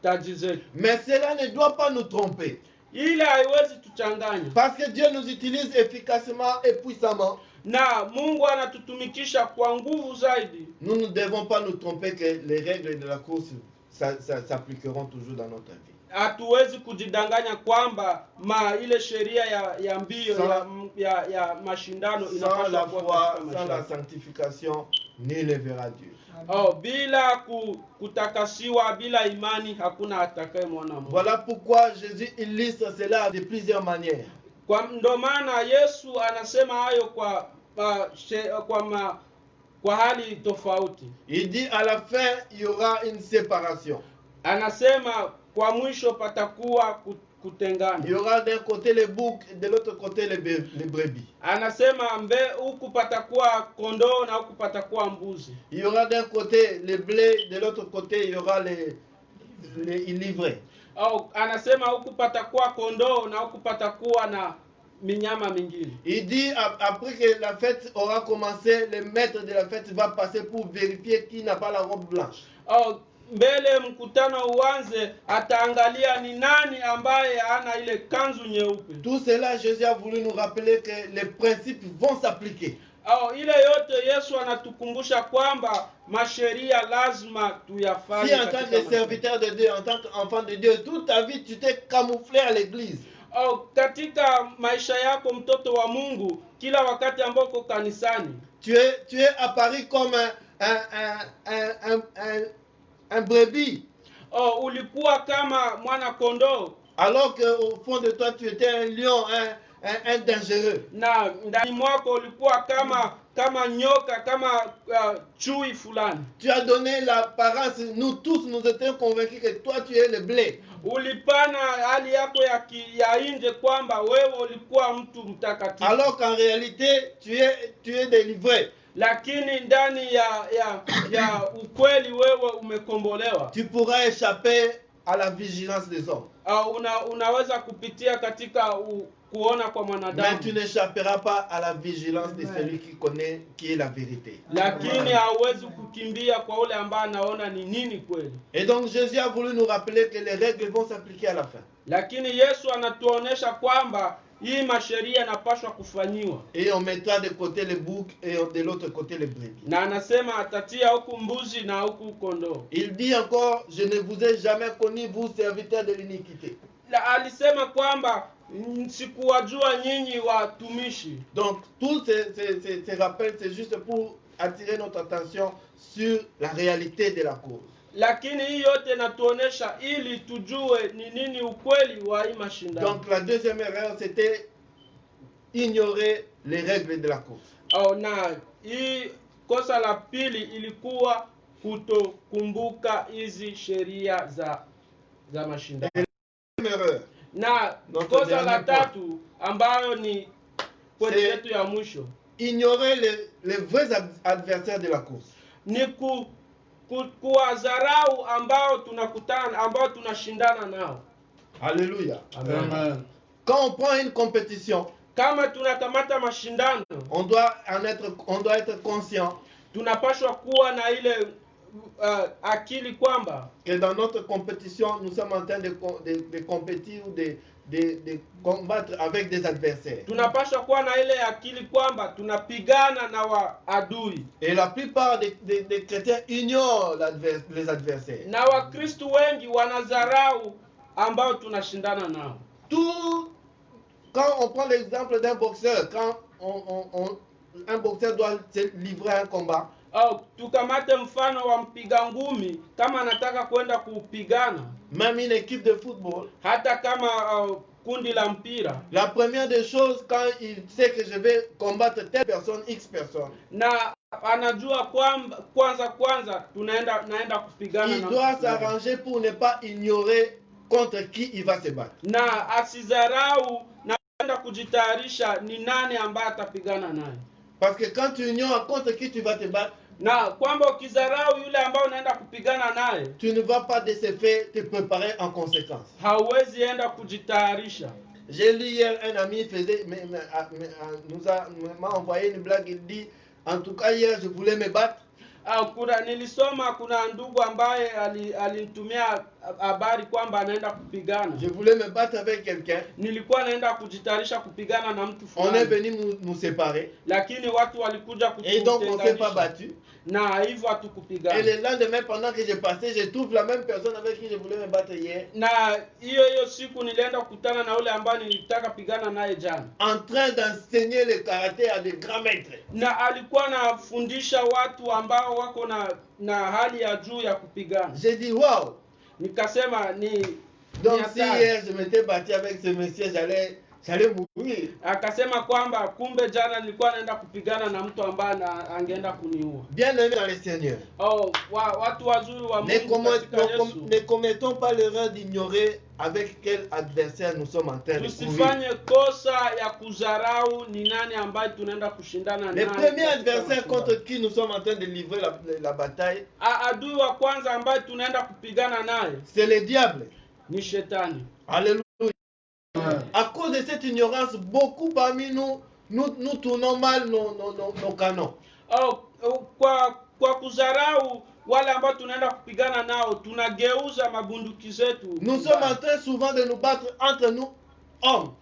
taji zetu. Mais cela ne doit pas nous tromper. Ile haiwezi tuchanganya. Parce que Dieu nous utilise efficacement et puissamment. Na Mungu anatutumikisha kwa nguvu zaidi. Nous ne devons pas nous tromper que les règles de la course s'appliqueront toujours dans notre vie. Hatuwezi kujidanganya kwamba ile sheria ya mbio ya mashindano inapaswa kuwa sans la sanctification, nul ne verra Dieu. Bila kutakasiwa, bila imani hakuna atakayemwona Mungu. Voilà pourquoi Jésus illustre cela de plusieurs manières. Ndio maana Yesu anasema hayo kwa hali tofauti. Il dit à la fin il y aura une séparation. Anasema kwa mwisho patakuwa kutengana. Il y aura d'un côté les boucs, de l'autre côté les brebis. Anasema huku patakuwa kondoo na huku patakuwa mbuzi. Il y aura d'un côté les blés, de l'autre côté il y aura les livrés. Anasema huku patakuwa kondoo na huku patakuwa na minyama mingine. Il dit après que la fête aura commencé, le maître de la fête va passer pour vérifier qui n'a pas la robe blanche. Mbele mkutano uanze, ataangalia ni nani ambaye ana ile kanzu nyeupe. Tout cela, Jésus a voulu nous rappeler que les principes vont s'appliquer. Ile yote Yesu anatukumbusha kwamba masheria lazima tuyafanye. Si en tant que serviteur de Dieu, en tant qu'enfant de Dieu, toute ta vie tu t'es camouflé à l'église. Katika maisha yako mtoto wa Mungu, kila wakati ambako kanisani, tu es apparu comme un brebis. Ulikuwa kama mwana kondoo. Alors qu'au fond de toi tu étais un lion, un dangereux. Na ndani mwako ulikuwa kama nyoka, kama chui fulani. Tu as donné l'apparence, nous tous nous étions convaincus que toi tu es le blé. Ulipana hali yako ya nje kwamba wewe ulikuwa mtu mtakatifu. Alors qu'en réalité tu es délivré. Lakini ndani ya ukweli wewe umekombolewa. Tu pourras échapper à la vigilance des hommes. Unaweza kupitia katika kuona kwa mwanadamu. Mais tu n'échapperas pas à la vigilance de celui qui connaît qui est la vérité. Lakini hauwezi kukimbia kwa ule ambaye anaona ni nini kweli. Et donc Jésus a voulu nous rappeler que les règles vont s'appliquer à la fin. Lakini Yesu anatuonesha kwamba hii masheria yanapaswa kufanyiwa. Et on mettra de côté les boucs et de l'autre côté les brebis. Na anasema atatia huku mbuzi na huku kondoo. Il dit encore, je ne vous ai jamais connu vous serviteurs de l'iniquité. Alisema kwamba sikuwajua nyinyi watumishi. Donc tous ces rappels c'est juste pour attirer notre attention sur la réalité de la cause. Lakini hii yote natuonesha ili tujue ni nini ukweli wa hii mashindano. Donc la deuxième erreur c'était ignorer les règles de la course. Na hii kosa la pili ilikuwa kutokumbuka hizi sheria za mashindano. Erreur. Na kosa la tatu ambayo ni kwenye yetu ya mwisho, ignorer les vrais adversaires de la course. Ni kuwadharau ambao tunashindana nao. Alléluia. Amen. Quand on prend une compétition, kama tunakamata mashindano, on doit être conscient tunapaswa kuwa na ile akili kwamba que dans notre compétition nous sommes en train de compétir ou de combattre avec des adversaires. Tunapaswa kuwa na ile akili kwamba tunapigana na waadui. Et la plupart des chrétiens ignorent les adversaires. Na Wakristo wengi wanadharau ambao tunashindana nao. Quand on prend l'exemple d'un boxeur, quand un boxeur doit se livrer à un combat, tukamate mfano wa mpiga ngumi kama anataka kwenda kupigana, même une équipe de football, hata kama kundi la mpira, la première des choses quand il sait que je vais combattre telle personne, X personne, na anajua kwamba kwanza naenda kupigana Il na doit mtu fulani. s'arranger pour ne pas ignorer contre qui il va se battre. Na asizarau na kwenda kujitayarisha ni nani ambaye atapigana naye. Parce que quand tu ignores contre qui tu vas te battre, Na kwamba ukizarau yule ambaye unaenda kupigana naye, tu ne vas pas de ce fait te préparer en conséquence. hauwezi enda kujitayarisha. J'ai lu hier un ami m'a envoyé une blague, il dit, en tout cas hier je voulais me battre. Nilisoma kuna ndugu ambaye alinitumia habari kwamba anaenda kupigana. Je voulais me battre avec quelqu'un. Nilikuwa naenda kujitayarisha kupigana na mtu On est fulani. venu nous séparer. Lakini watu walikuja Et donc on ne s'est pas kututenganisha. battu. Na hivyo Et hatukupigana. le lendemain, pendant que je passais, je trouve la même personne avec qui je voulais me battre hier, Na hiyo siku nilienda kukutana na ule ambaye nilitaka pigana naye jana. en train d'enseigner le karaté à des grands maîtres. Na alikuwa anafundisha watu ambao wako na hali ya juu ya kupigana. J'ai dit, waouh! Nikasema ni Donc ni si hatari. hier je m'étais battu avec ce monsieur, j'allais mourir. Akasema kwamba kumbe jana nilikuwa naenda kupigana na mtu ambaye angeenda kuniua. Bien aimé dans le Seigneur, Watu wazuri wa ne, Mungu katika Yesu. ne commettons pas l'erreur d'ignorer avec quel adversaire nous sommes en train de courir. Tusifanye kosa ya kuzarau ni nani ambaye tunaenda kushindana naye. Le premier katika adversaire mashindano. contre qui nous sommes en train de livrer la bataille, Adui wa kwanza ambaye tunaenda kupigana naye c'est le diable. ni shetani. Alléluia. À cause de cette ignorance, beaucoup parmi nous tournons mal nos canons. Kwa kuzarau wale ambao tunaenda kupigana nao tunageuza mabunduki zetu. Nous sommes en train souvent de nous battre entre nous hommes.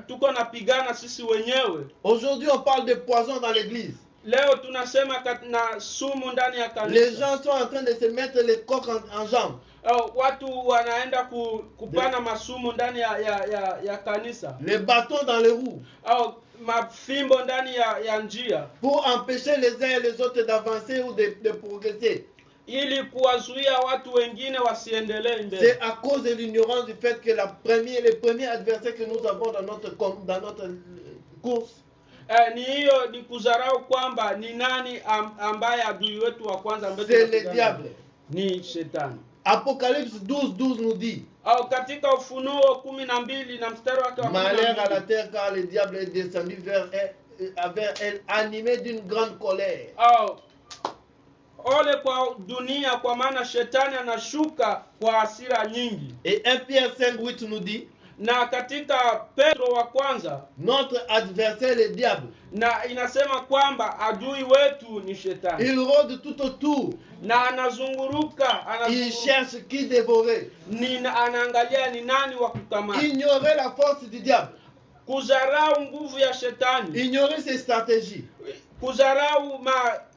Tuko napigana sisi wenyewe. Aujourd'hui, on parle de poison dans l'église. Leo tunasema na sumu ndani ya kanisa. Les gens sont en train de se mettre les coques en jambes. Watu wanaenda kupana masumu ndani ya kanisa. Les bâtons dans les roues. Mafimbo ndani ya njia. Pour empêcher les uns et les autres d'avancer ou de progresser. Ili kuwazuia watu wengine wasiendelee mbele. C'est à cause de l'ignorance du fait que le premier adversaire que nous avons dans notre course, Ni kuzarau kwamba ni nani ambaye adui wetu wa kwanza ambaye c'est le diable. ni shetani. Apocalypse 12 nous dit, Katika Ufunuo 12 na mstari wake wa malheur à la 12. terre car le diable est descendu vers elle animé d'une grande colère. Ole kwa dunia kwa maana shetani anashuka kwa hasira nyingi. Et 1 Pierre 5:8 nous dit, Na katika Petro wa kwanza notre adversaire le diable, na inasema kwamba adui wetu ni shetani. il rôde tout autour, Na anazunguruka il cherche qui dévorer. anaangalia ni nani wa kukamata. Ignorer la force du diable, Kuzarau nguvu ya shetani. ignorer ses stratégies, Kuzarau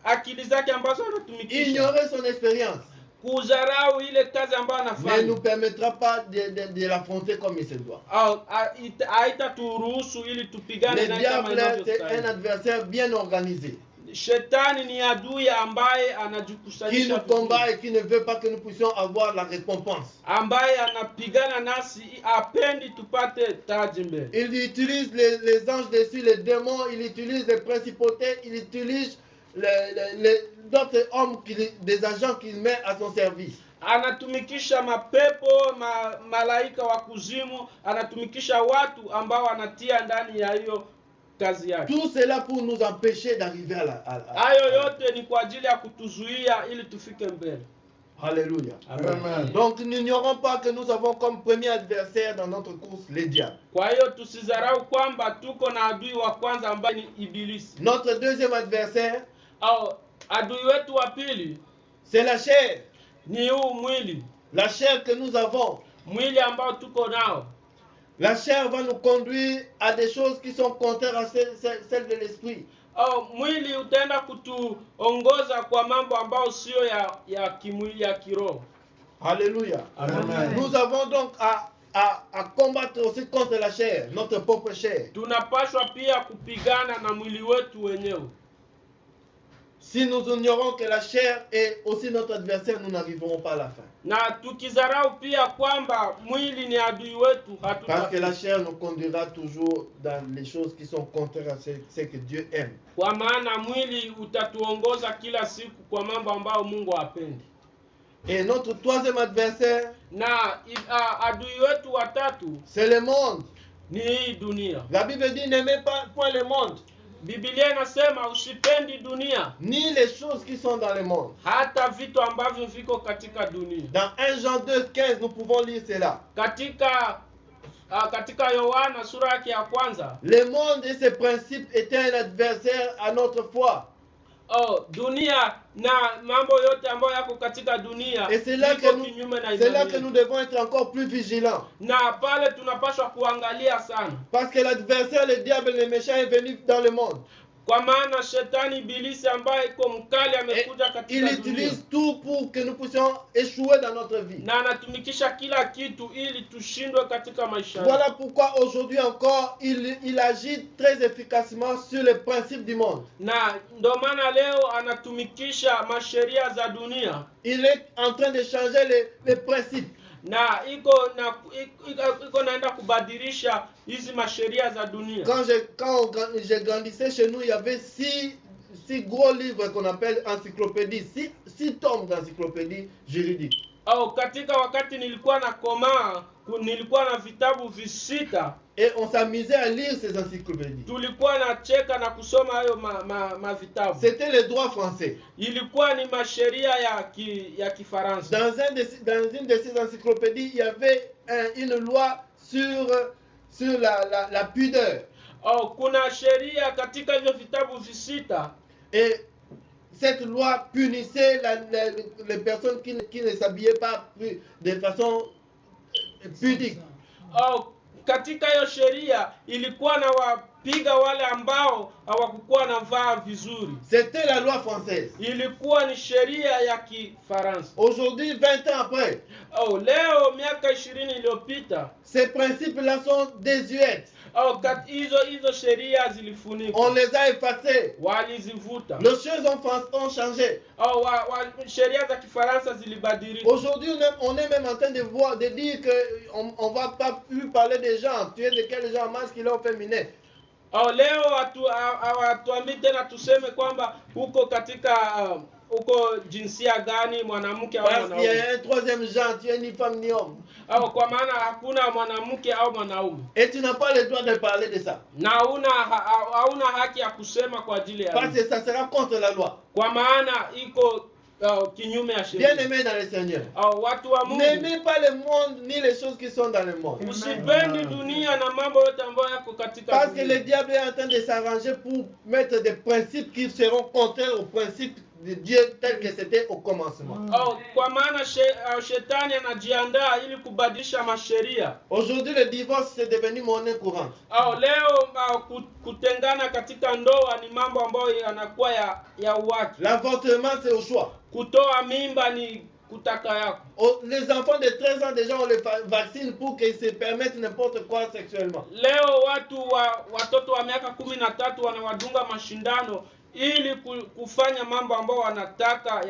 akili zake ambazo anatumikisha. ignorer son expérience Kuzarau ile kazi ambayo ne anafanya. nous permettra pas de l'affronter comme il se doit. Haitaturuhusu ili tupigane Le naye kama diable, c'est un inavyostahili. adversaire bien organisé, Shetani ni adui ambaye qui anajikusanyisha nous combat et qui ne veut pas que nous puissions avoir la récompense. ambaye anapigana nasi apendi tupate taji mbele. Il utilise les anges dessus, les démons, il utilise les principautés, il utilise d'autres hommes, des agents qu'il met à son service. Anatumikisha mapepo, malaika wa kuzimu, anatumikisha watu ambao anatia ndani ya hiyo kazi yake. Tout cela pour nous empêcher d'arriver à Hayo yote ni kwa ajili ya kutuzuia ili tufike mbele. Alléluia. Amen. Donc n'ignorons pas que nous avons comme premier adversaire dans notre course les diables. Kwa hiyo tusizarau kwamba tuko na adui wa kwanza ambaye ni Ibilisi. Notre deuxième adversaire, Adui wetu wa pili c'est la chair. ni huu mwili. La chair que nous avons. Mwili ambao tuko nao. La chair va nous conduire à des choses qui sont contraires à celles de l'esprit. Mwili utaenda kutuongoza kwa mambo ambayo sio ya kimwili, ya kiroho. Alléluia. Amen. Nous avons donc à combattre aussi contre la chair, notre propre chair. Tunapaswa pia kupigana na mwili wetu wenyewe. Si nous ignorons que la chair est aussi notre adversaire, nous n'arriverons pas à la fin. Na tukizarau pia kwamba mwili ni adui wetu, Parce que la chair nous conduira toujours dans les choses qui sont contraires à ce que Dieu aime. Kwa maana mwili utatuongoza kila siku kwa mambo ambayo Mungu hapendi. Et notre troisième adversaire, Na adui wetu watatu c'est le monde. ni hii dunia. La Bible dit n'aimez pas point le monde, Biblia inasema usipendi dunia, ni les choses qui sont dans le monde. hata vitu ambavyo viko katika dunia. Dans 1 Jean 2,15, nous pouvons lire cela. Katika Yohana sura yake ya kwanza, Le monde et ses principes étaient un adversaire à notre foi. dunia na mambo yote ambayo yako katika dunia Et c'est là kinyume na imani. que nous devons être encore plus vigilants. Na pale tunapaswa kuangalia sana, Parce que l'adversaire, le diable, le méchant est venu dans le monde. kwa maana shetani ibilisi ambaye iko mkali Et amekuja il katika dunia utilise tout pour que nous puissions échouer dans notre vie. na anatumikisha kila kitu ili tushindwe katika maisha yetu. Voilà pourquoi aujourd'hui encore, il agit très efficacement sur les principes du monde. Na ndo maana leo anatumikisha masheria za dunia, Il est en train de changer les principes. na iko naenda kubadilisha hizi masheria za dunia. Quand je grandissais chez nous, il y avait six gros livres qu'on appelle encyclopédie, six tomes d'encyclopédie juridique. Katika wakati nilikuwa na komaa, nilikuwa na vitabu visita. Et on s'amusait à lire ces encyclopédies. Tulikuwa na cheka na kusoma hayo vitabu. C'était le droit français. Ilikuwa ni masheria ya Kifaransa. Dans une de ces encyclopédies, il y avait une loi sur la pudeur. Kuna sheria katika hivyo vitabu visita. Et cette loi punissait les personnes qui ne s'habillaient pas de façon pudique. Katika hiyo sheria ilikuwa na wapiga wale ambao hawakuwa navaa vizuri. C'était la loi française. Ilikuwa ni sheria ya Kifaransa. Aujourd'hui, 20 ans après, leo miaka 20 iliyopita, ces principes-là sont désuets. hizo sheria zilifunikwa. On les a effacés. Walizivuta. Les choses ont changé. Sheria za Kifaransa zilibadilika. Aujourd'hui, on est même en train de dire qu'on ne va pas plus parler des gens, tuer de quels gens masculins ou féminins. Leo hatuambii tena tuseme kwamba huko katika uko jinsia gani, mwanamke au mwanaume. Parce qu'il y a un troisième genre, tu es ni femme ni homme. Kwa maana hakuna mwanamke au mwanaume. Et tu n'as pas le droit de parler de ça. Na hauna haki ya kusema kwa ajili ya. Parce que ça sera contre la loi. Kwa maana iko kinyume ya sheria. Bien aimé dans le Seigneur. Watu wa Mungu, n'aimez pas le monde ni les choses qui sont dans le monde. usipendi dunia na mambo yote ambayo yako katika Parce que dunia. le diable est en train de s'arranger pour mettre des principes qui seront contraires aux principes de Dieu tel que c'était au commencement. Kwa maana shetani anajiandaa ili kubadilisha masheria. Aujourd'hui, le divorce c'est devenu monnaie courante. Leo kutengana katika ndoa ni mambo ambayo yanakuwa ya uwaki. L'avortement c'est au choix. Kutoa mimba ni kutaka yako. Les enfants de 13 ans déjà on les vaccine pour qu'ils se permettent n'importe quoi sexuellement. Leo watoto wa miaka 13 wanawadunga mashindano ili kufanya mambo ambayo wanataka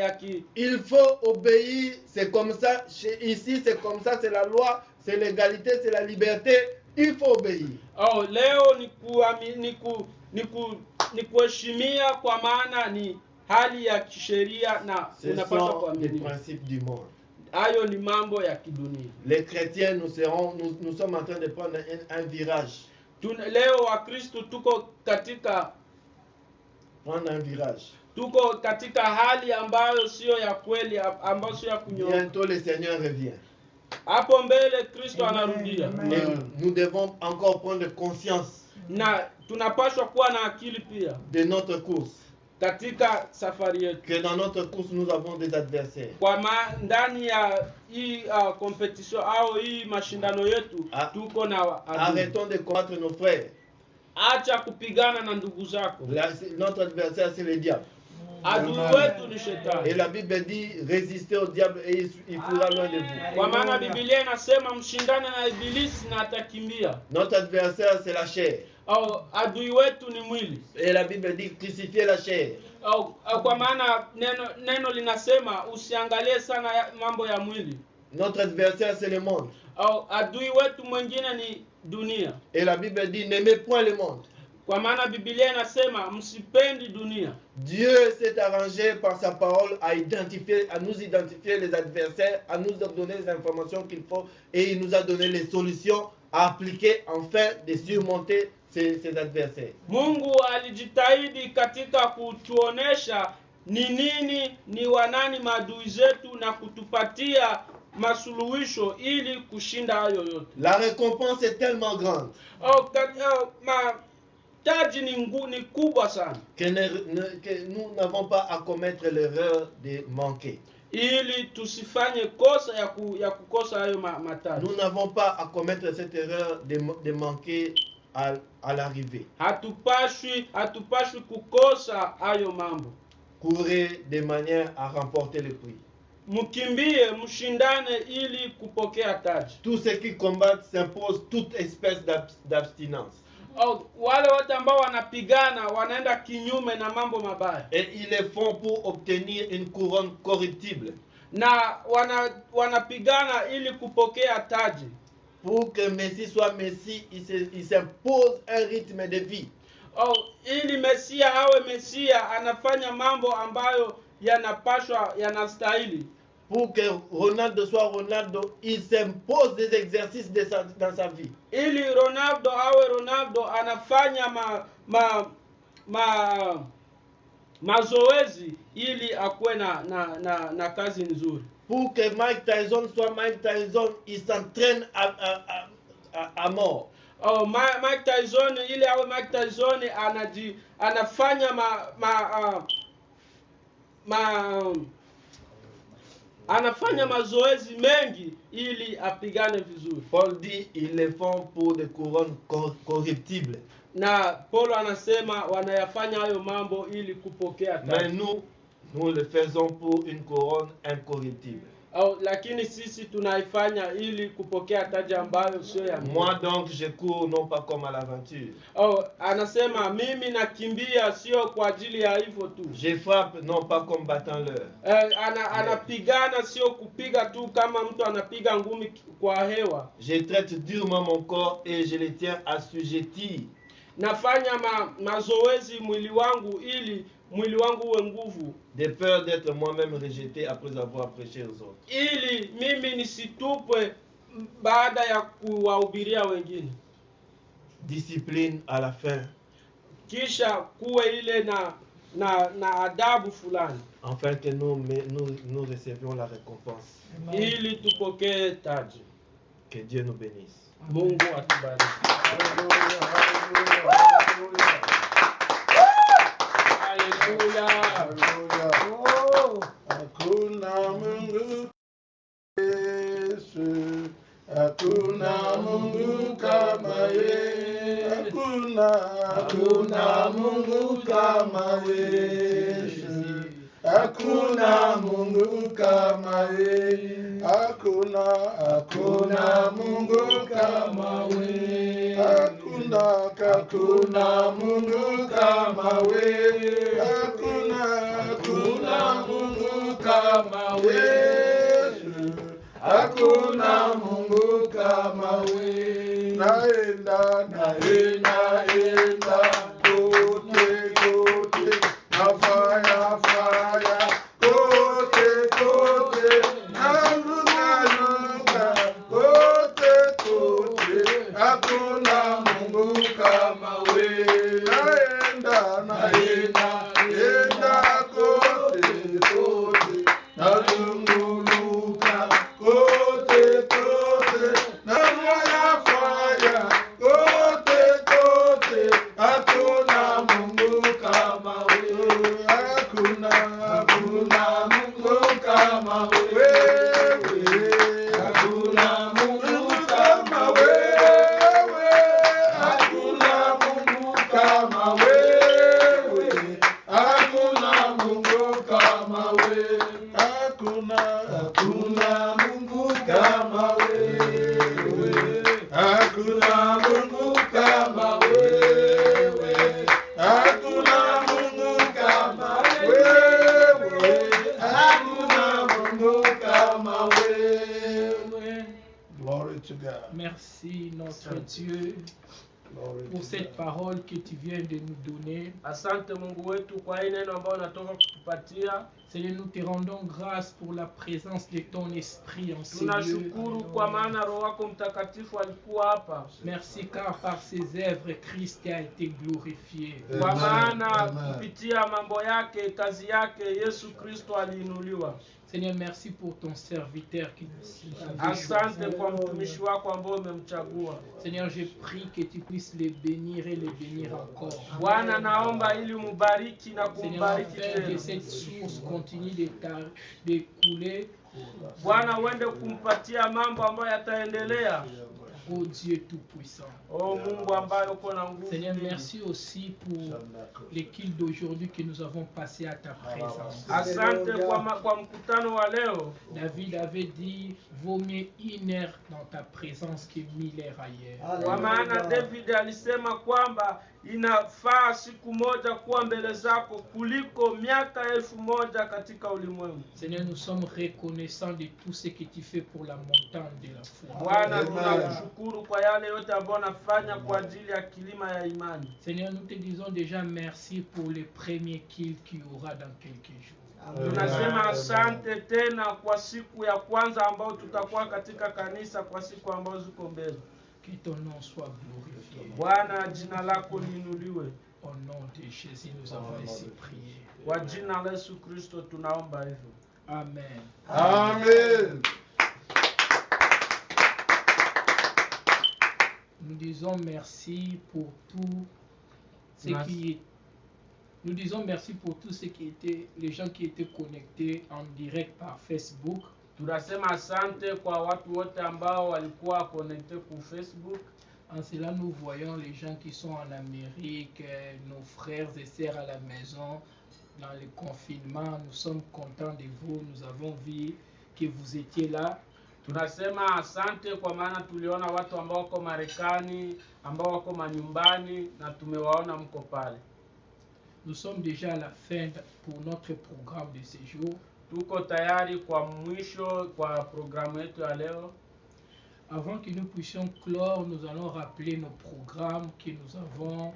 Il faut obéir, c'est comme ça, ici c'est comme ça, c'est la loi, c'est l'égalité, c'est la liberté, il faut obéir. Leo ni kuheshimia kwa maana ni hali ya kisheria na unapaswa kuamini. Les principes du monde. Hayo ni mambo ya kidunia. Les chrétiens nous sommes en train de prendre un virage. Leo Wakristo tuko katika prendre un virage. Tuko katika hali ambayo sio ya kweli, ambayo sio ya kunyooka. Bientôt le Seigneur revient. Hapo mbele Kristo anarudia. Nous devons encore prendre conscience. Na tunapaswa kuwa na akili pia de notre course. Katika safari yetu. Que dans notre course nous avons des adversaires. Kwa ndani ya hii competition au hii mashindano yetu tuko na arrêtons de combattre nos frères. Acha kupigana na ndugu zako. Notre adversaire c'est le diable. Adui wetu ni shetani. Et la Bible dit résistez au diable et il fuira loin de vous. Kwa maana Biblia inasema mshindane na ibilisi na atakimbia. Notre adversaire c'est la chair. adui wetu ni mwili. Et la Bible dit crucifier la chair. Kwa maana neno linasema usiangalie sana mambo ya mwili. Notre adversaire c'est le monde. Adui wetu mwingine ni dunia. Et la Bible dit n'aimez point le monde. Kwa maana Biblia inasema msipendi dunia. Dieu s'est arrangé par sa parole à nous identifier les adversaires, à nous donner les informations qu'il faut, et il nous a donné les solutions à appliquer afin de surmonter ces adversaires. Mungu alijitahidi katika kutuonesha ni nini ni wanani maadui zetu na kutupatia masuluhisho ili kushinda hayo yote. La récompense est tellement grande taji ni kubwa sana que nous n'avons pas à commettre l'erreur de manquer. Ili tusifanye kosa ya kukosa hayo mataji. Nous n'avons pas à commettre cette erreur de manquer à l'arrivée. Hatupashwi kukosa hayo mambo. Courez de manière à remporter le prix. Mkimbie, mshindane ili kupokea taji. Tous ceux qui combattent s'imposent toute espèce d'abstinence. Wale wote ambao wanapigana wanaenda kinyume na mambo mabaya. Et ils le font pour obtenir une couronne corruptible. Na wanapigana ili kupokea taji. Pour que Messie soit Messie, il s'impose un rythme de vie. Ili Mesia awe Mesia, anafanya mambo ambayo yanastahili. Pour que Ronaldo soit Ronaldo, il s'impose des exercices dans sa vie. Ili Ronaldo awe Ronaldo, anafanya mazoezi ili akuwe na kazi nzuri. Pour que Mike Tyson soit Mike Tyson, il s'entraîne à mort. Mike Tyson ili awe Mike Tyson anafanya anafanya mazoezi mengi ili apigane vizuri. Paul dit ils le font pour des couronnes corruptibles. Na Paulo anasema wanayafanya hayo mambo ili kupokea taji. Mais nous le faisons pour une couronne incorruptible. Lakini sisi tunaifanya ili kupokea taji ambayo sio ya Mungu. Moi donc je cours non pas comme à l'aventure. Anasema mimi nakimbia sio kwa ajili ya hivyo tu. Je frappe non pas comme battant l'heure. Anapigana sio kupiga tu kama mtu anapiga ngumi kwa hewa. Je traite durement mon corps et je le tiens assujetti. Nafanya mazoezi mwili wangu ili mwili wangu uwe nguvu. De peur d'être moi-même rejeté après avoir prêché aux autres. Ili mimi nisitupwe baada ya kuwahubiria wengine. Discipline à la fin. Kisha kuwe ile na adabu fulani. Afin que nous recevions la récompense. Ili tupokee taji. Que Dieu nous bénisse. Mungu atubariki. Hallelujah. Hakuna Mungu Yesu, hakuna Mungu kama Yesu, hakuna Mungu kama Yesu, hakuna Mungu kama Yesu, hakuna Mungu kama Yesu, hakuna Mungu kama Yesu, hakuna Mungu kama Yesu, hakuna Mungu kama Yesu. Naenda kote nafanya kote naruka kote hakuna Mungu kama wewe. Naenda kote nazunguluka kote nafanya kote God. Merci notre Dieu pour cette parole que tu viens de nous donner. Asante Mungu wetu kwa hii neno ambao unatoka kutupatia. Seigneur, nous te rendons grâce pour la présence de ton esprit en ces lieux. Tunashukuru kwa maana Roho wako Mtakatifu alikuwa hapa. Merci car par ses œuvres Christ a été glorifié. Kwa maana Amen. kupitia mambo yake, kazi yake, Yesu Kristo aliinuliwa. Seigneur, merci pour ton serviteur qui nous Asante kwa mtumishi wako ambao umemchagua. Seigneur, je prie que tu puisses les bénir et les bénir encore. Bwana, naomba ili mubariki na Seigneur, kumbariki afin que tena. cette source continue de couler. Bwana, uende kumpatia mambo ambayo yataendelea. Oh Dieu Tout-Puissant. Oh Mungu ambaye uko na nguvu. Seigneur, merci aussi pour l'équipe d'aujourd'hui que nous avons passé à ta présence. Asante kwa mkutano wa leo. David avait dit, vaut mieux 1 heure dans ta présence que 1000 heures ailleurs. Kwa maana David alisema kwamba inafaa siku moja kuwa mbele zako kuliko miaka 1000 katika ulimwengu. Seigneur, nous sommes reconnaissants de tout ce que tu fais pour la montagne de la foi. Bwana, tunakushukuru kwa yale yote ambayo unafanya kwa ajili ya kilima ya imani. Seigneur, nous te disons déjà merci pour les premiers kills qu'il y aura dans quelques jours. Tunasema asante tena kwa siku ya kwanza ambayo tutakuwa katika kanisa kwa siku ambazo ziko mbele. Que ton nom soit glorifié. Bwana, jina lako liinuliwe. Au nom de Jésus, nous avons ainsi prié. Kwa jina la Yesu Kristo tunaomba hivyo. Amen. Amen. Nous disons merci pour tout ce qui Nous disons merci pour tous ceux qui étaient, les gens qui étaient connectés en direct par Facebook. Tunasema asante kwa watu wote ambao walikuwa connecté ku Facebook. En cela, nous voyons les gens qui sont en Amérique, nos frères et sœurs à la maison, dans le confinement. Nous sommes contents de vous. Nous avons vu que vous étiez là. Tunasema asante kwa maana tuliona watu ambao wako Marekani, ambao wako manyumbani na tumewaona mko pale. Nous sommes déjà à la fin pour notre programme de ce jour. Tuko tayari kwa mwisho kwa programu yetu ya leo. Avant que nous puissions clore, nous allons rappeler nos programmes que nous avons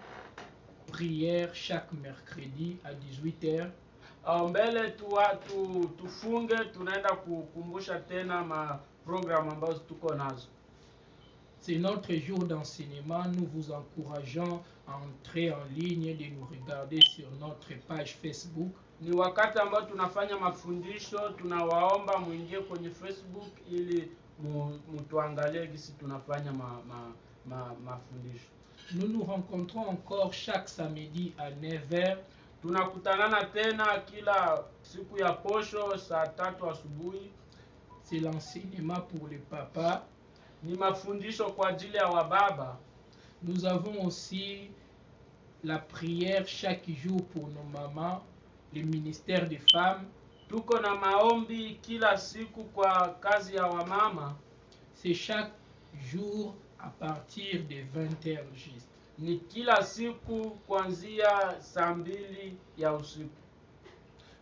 prière chaque mercredi à 18h. Mbele tufunge, tunaenda kukumbusha tena ma programu ambazo tuko nazo. C'est notre jour d'enseignement. Nous vous encourageons à entrer en ligne, de nous regarder sur notre page Facebook. Ni wakati ambao tunafanya mafundisho, tunawaomba muingie kwenye Facebook ili mutuangalie gisi tunafanya mafundisho. Nous nous rencontrons encore chaque samedi à 9h. Tunakutanana tena kila siku ya posho saa 3 asubuhi. C'est l'enseignement pour les papas. Ni mafundisho kwa ajili ya wababa. Nous avons aussi la prière chaque jour pour nos mamans, le ministère des femmes. Tuko na maombi kila siku kwa kazi ya wamama. C'est chaque jour à partir de 20h juste. Ni kila siku kuanzia saa 2 ya usiku.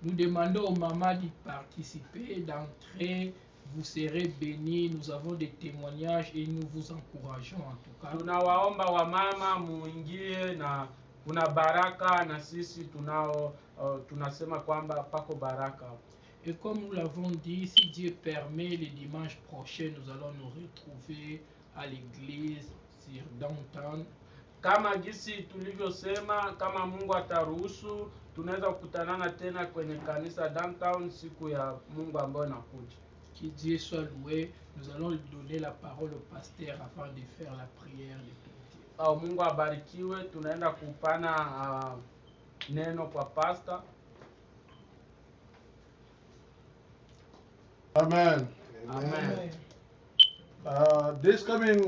Nous demandons aux mamans d'y participer, d'entrer. Vous serez bénis. Nous avons des témoignages et nous vous encourageons en tout cas. Tunawaomba wamama muingie na kuna baraka na sisi tunasema kwamba pako baraka. Et comme nous l'avons dit, si Dieu permet, le dimanche prochain, nous allons nous retrouver à l'église sur Downtown. Kama gisi tulivyosema, kama Mungu ataruhusu, tunaweza kukutanana tena kwenye kanisa Downtown siku ya Mungu ambayo inakuja. Que Dieu soit loué. Nous allons donner la parole au pasteur afin de faire la prière de clôture. Mungu abarikiwe. Tunaenda kupana neno kwa pastor. Amen. Amen. This coming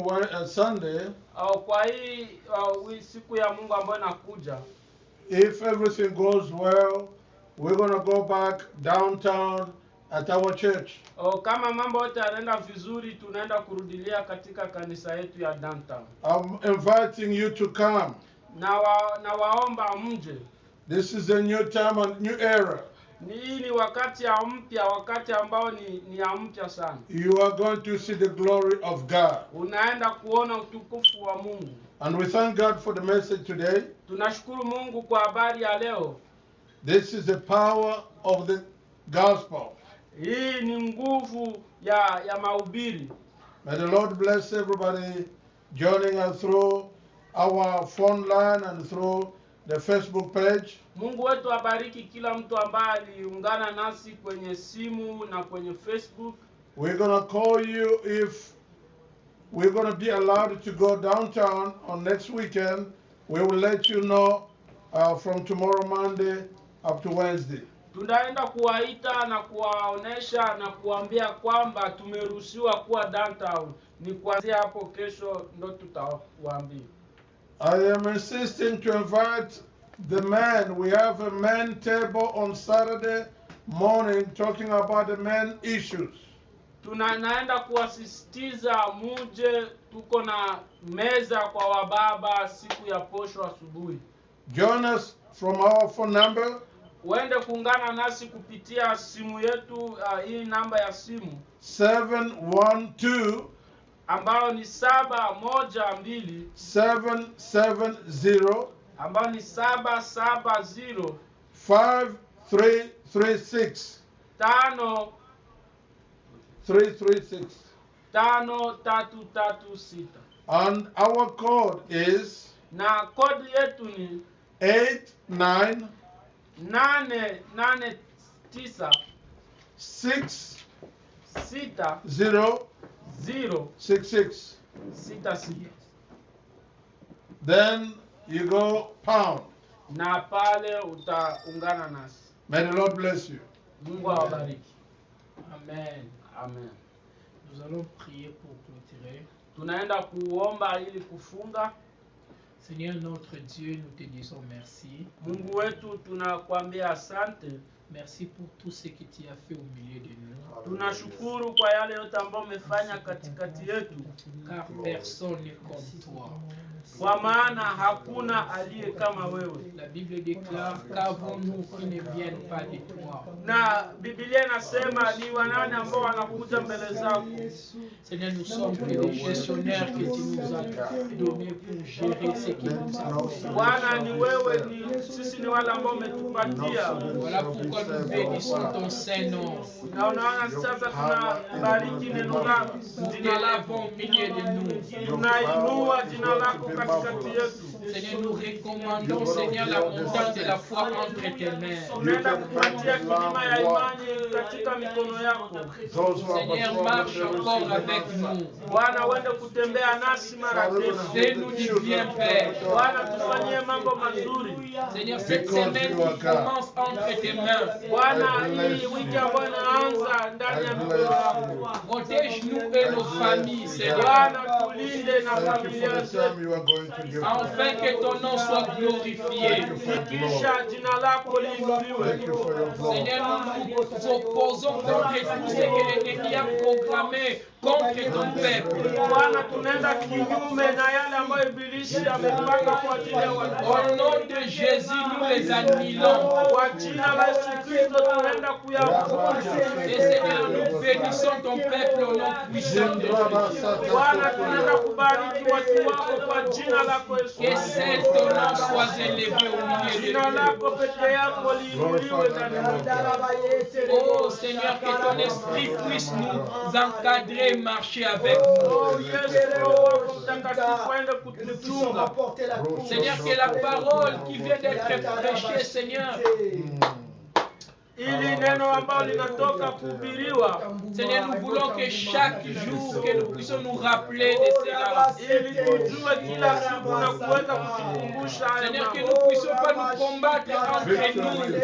Sunday, Kwa hii siku ya Mungu ambayo inakuja, if everything goes well, we're going to go back downtown at our church. Kama mambo yote yanaenda vizuri, tunaenda kurudilia katika kanisa yetu ya Downtown. I'm inviting you to come. Na waomba mje. This is a new time and new era. Ni wakati ya mpya, wakati ambao ni ya mpya sana. You are going to see the glory of God. Unaenda kuona utukufu wa Mungu. And we thank God for the message today. Tunashukuru Mungu kwa habari ya leo. This is the power of the gospel. Hii ni nguvu ya mahubiri. May the Lord bless everybody joining us through our phone line and through the Facebook page. Mungu wetu abariki kila mtu ambaye aliungana nasi kwenye simu na kwenye Facebook. We're going to call you if we're going to be allowed to go downtown on next weekend. We will let you know from tomorrow Monday up to Wednesday. Tunaenda kuwaita na kuwaonesha na kuambia kwamba tumeruhusiwa kuwa downtown. Ni kuanzia hapo kesho ndo tutawaambia. I am insisting to invite the men. We have a men table on Saturday morning talking about the men issues. Tunaenda kuwasisitiza muje, tuko na meza kwa wababa siku ya posho asubuhi. Join us from our phone number. Uende kuungana nasi kupitia simu yetu, hii namba ya simu 712 ambao ni 712 770 ambao ni 770 5336 336. 5336. And our code is Na kodi yetu ni 89 889 60 066. Then you go pound. Na pale utaungana nasi. May the Lord bless you. Mungu awabariki. Amen. Amen. Nous allons prier pour clôturer. Tunaenda kuomba ili kufunga. Seigneur notre Dieu, nous te disons merci. Mungu wetu tunakuambia asante. Merci pour tout ce que tu as fait au milieu de nous. Tunashukuru kwa yale yote ambayo umefanya katikati yetu. Car personne n'est comme toi. Kwa maana hakuna aliye kama wewe. La Bible déclare qu'avons-nous qui ne viennent pas de toi. Na Biblia inasema ni wanani ambao wanakuja mbele zako. Seigneur, nous sommes les gestionnaires que tu nous as donnés pour gérer ce que nous avons. Bwana ni wewe, sisi ni wale ambao umetupatia. Voilà pourquoi nous bénissons ton Saint-Nom. Na unaona sasa tunabariki neno lako. Nous t'élevons au milieu de nous. Tunainua jina lako katikati yetu. Seigneur, nous recommandons, Seigneur, l'abondance de la foi entre tes mains. Tunaenda kupatia kilima ya imani katika mikono yako. Seigneur, marche encore avec nous. Bwana uende kutembea nasi mara tena. Fais-nous du bien, Père. Bwana tufanyie mambo mazuri. Seigneur, cette semaine qui commence entre tes mains. Bwana hii wiki ambayo inaanza ndani ya mikono yako. Protège-nous et nos familles, Seigneur. Bwana tulinde na familia zetu. Afin que ton nom soit glorifié. Kisha jina lako liinuliwe. Seigneur, nous nous opposons contre tout ce que l'ennemi a programmé contre ton peuple. Bwana tunaenda kinyume na yale ambayo ibilisi amepanga kwa ajili ya watu. Au nom de Jésus, nous les annihilons. Kwa jina la Yesu Kristo tunaenda kuyaangusha. Et Seigneur, nous bénissons ton peuple au nom puissant de Jésus. Bwana tunaenda kubariki watu wako kwa jina lako Yesu. Que seul ton nom soit élevé au milieu de Jina nous. lako peke yako liinuliwe ndani yetu. Oh Seigneur, que ton esprit puisse nous encadrer et marcher avec nous. Oh Yesu, Roho wako mtakatifu aende kutuchunga. Seigneur, que la parole qui vient d'être prêchée, Seigneur, Ili neno ambalo linatoka kuhubiriwa. Seigneur, nous voulons que chaque jour que nous puissions nous rappeler de cela. Ili tujue kila siku na kuweza kujikumbusha haya Seigneur, que mambo. nous ne puissions pas nous combattre entre nous. Ili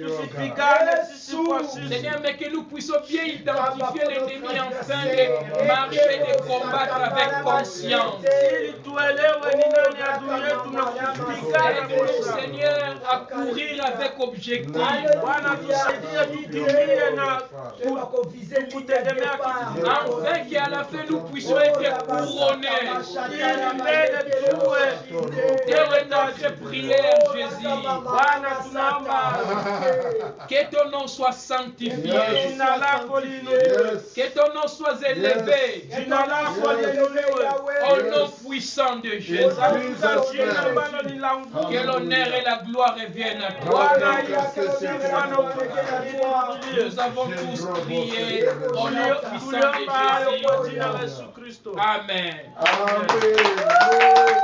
tusipigane sisi kwa sisi. Seigneur, mais que nous puissions bien identifier l'ennemi afin de marcher, de combattre avec conscience. Ili tuelewe ni nani adui yetu na kupigana Aide-nous, kwa Seigneur, à courir avec objectif. Bwana tusaidie tukimbie na kutegemea kitu. Afin qu'à la fin nous puissions être couronnés. Ili mbele tuwe Telle est notre prière, Jésus. Bwana tunaomba Que ton nom soit sanctifié. jina lako liinuliwe. Que ton nom soit élevé. Jina lako liinuliwe. Au nom puissant de Jésus. Katika jina ambalo ni la nguvu. Que l'honneur et la gloire reviennent à toi. Bwana Yesu sifa na utukufu. Nous avons tous prié au nom puissant Tuliomba hayo kwa de jina la Jésus. Yesu Kristo. Amen. Amen.